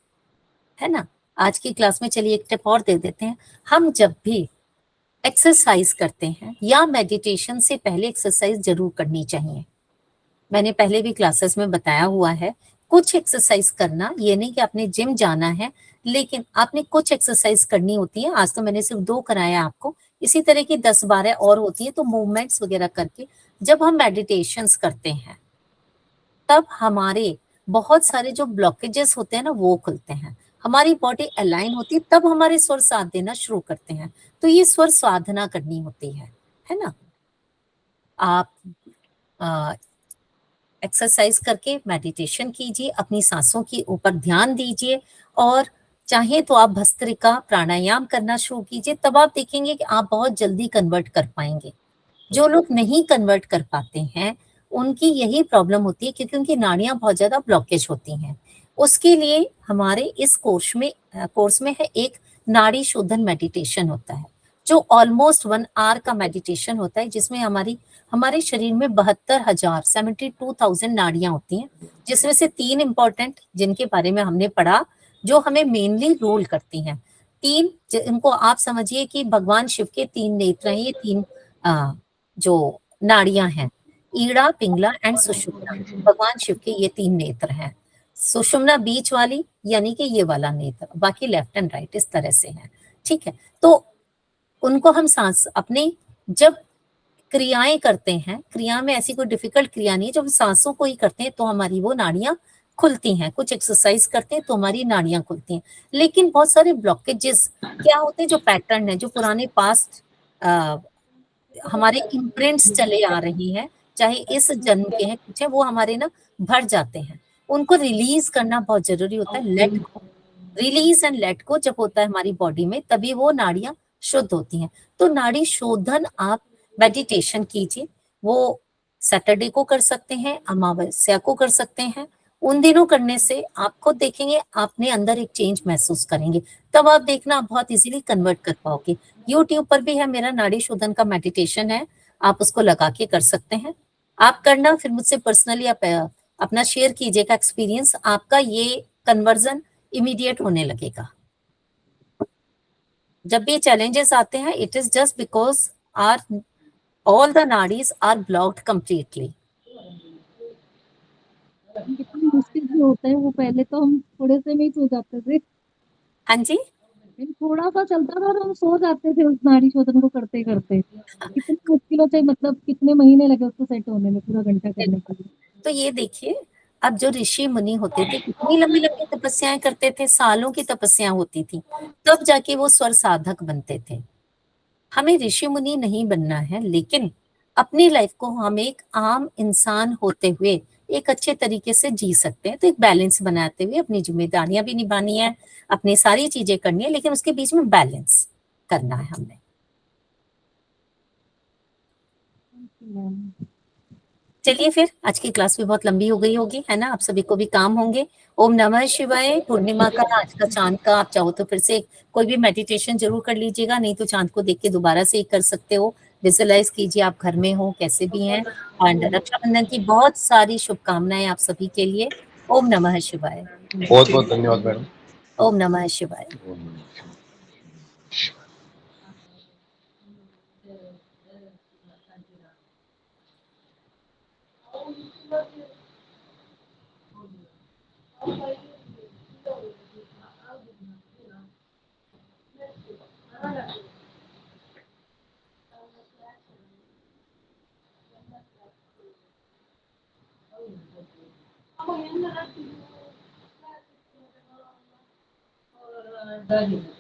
है ना। आज की क्लास में चलिए एक टिप और दे देते हैं। हम जब भी एक्सरसाइज करते हैं या मेडिटेशन से पहले एक्सरसाइज जरूर करनी चाहिए। मैंने पहले भी क्लासेस में बताया हुआ है, कुछ एक्सरसाइज करना, ये नहीं कि आपने जिम जाना है, लेकिन आपने कुछ एक्सरसाइज करनी होती है। आज तो मैंने सिर्फ 2 कराया आपको, इसी तरह की 10-12 और होती है। तो मूवमेंट्स वगैरह करके जब हम मेडिटेशंस करते हैं, तब हमारे बहुत सारे जो ब्लॉकेजेस होते हैं ना, वो खुलते हैं, हमारी बॉडी अलाइन होती है, तब हमारे स्वर साथ देना शुरू करते हैं। तो ये स्वर साधना करनी होती है ना। आप एक्सरसाइज करके मेडिटेशन कीजिए, अपनी सांसों के ऊपर ध्यान दीजिए, और चाहे तो आप भस्त्रिका प्राणायाम करना शुरू कीजिए। तब आप देखेंगे कि आप बहुत जल्दी कन्वर्ट कर पाएंगे। जो लोग नहीं कन्वर्ट कर पाते हैं, उनकी यही प्रॉब्लम होती है, क्योंकि उनकी नाड़ियां बहुत ज्यादा ब्लॉकेज होती हैं। उसके लिए हमारे इस कोर्स में है एक नाड़ी शोधन मेडिटेशन होता है, जो ऑलमोस्ट 1 आवर का मेडिटेशन होता है, जिसमें हमारे शरीर में 72,000 नाड़ियां होती हैं, जिसमें से 3 इंपॉर्टेंट, जिनके बारे में हमने पढ़ा, जो हमें मेनली रूल करती हैं। 3 इनको आप समझिए कि भगवान शिव के 3 नेत्र हैं। ये 3 जो नाड़ियां हैं, ईड़ा, पिंगला एंड सुषुम्ना, भगवान शिव के ये 3 नेत्र हैं। सुषुम्ना बीच वाली, यानी कि ये वाला नेत्र, बाकी लेफ्ट एंड राइट इस तरह से है। ठीक है, तो उनको हम सांस अपने जब क्रियाएं करते हैं, क्रिया में ऐसी कोई डिफिकल्ट क्रिया नहीं है, जब हम सांसों को ही करते हैं तो हमारी वो नाड़ियां खुलती हैं, कुछ एक्सरसाइज करते हैं तो हमारी नाड़ियां खुलती हैं। लेकिन बहुत सारे ब्लॉकेजेस क्या होते हैं, जो पैटर्न है, जो पुराने पास्ट हमारे इम्प्रिंट्स चले आ रही हैं, चाहे इस जन्म के हैं कुछ है, वो हमारे ना भर जाते हैं। उनको रिलीज करना बहुत जरूरी होता है। Let go, release and let go जब होता है हमारी बॉडी में, तभी वो नाड़ियां शुद्ध होती हैं। तो नाड़ी शोधन आप मेडिटेशन कीजिए, वो सैटरडे को कर सकते हैं, अमावस्या को कर सकते हैं। उन दिनों करने से आप खुद देखेंगे, आपने अंदर एक चेंज महसूस करेंगे। तब आप देखना, आप बहुत इजीली कन्वर्ट कर पाओगे। यूट्यूब पर भी है मेरा नाड़ी शोधन का मेडिटेशन है, आप उसको लगा के कर सकते हैं। आप करना, फिर मुझसे पर्सनली आप अपना शेयर कीजिएगा एक्सपीरियंस, आपका ये कन्वर्जन इमीडिएट होने लगेगा। जब भी चैलेंजेस आते हैं, it is just because are all the नाड़ीज आर ब्लॉक्ड कंप्लीटली। कितनी मुश्किल से होता है वो, पहले तो हम थोड़े से में ही सो जाते थे। हाँ जी, थोड़ा सा चलता था और हम सो जाते थे उस नाड़ी शोधन को करते करते। कितनी मुश्किलों से, मतलब कितने महीने लगे उसको सेट होने में, पूरा घंटा करने के लिए। तो ये देखिए, अब जो ऋषि मुनि होते थे कितनी लंबी लंबी तपस्याएं करते थे, सालों की तपस्या होती थी, तब जाके वो स्वर साधक बनते थे। हमें ऋषि मुनि नहीं बनना है, लेकिन अपनी लाइफ को हम एक आम इंसान होते हुए एक अच्छे तरीके से जी सकते हैं। तो एक बैलेंस बनाते हुए अपनी जिम्मेदारियां भी निभानी है, अपनी सारी चीजें करनी है, लेकिन उसके बीच में बैलेंस करना है हमने। चलिए फिर, आज की क्लास भी बहुत लंबी हो गई होगी, है ना, आप सभी को भी काम होंगे। ओम नमः शिवाय। पूर्णिमा का, आज का चांद का, आप चाहो तो फिर से कोई भी मेडिटेशन जरूर कर लीजिएगा, नहीं तो चांद को देख के दोबारा से ही कर सकते हो। विजुअलाइज कीजिए, आप घर में हो, कैसे भी हैं। एंड रक्षाबंधन की बहुत सारी शुभकामनाएं आप सभी के लिए। ओम नमः शिवाय। बहुत बहुत धन्यवाद मैडम। ओम नमः शिवाय। Dali.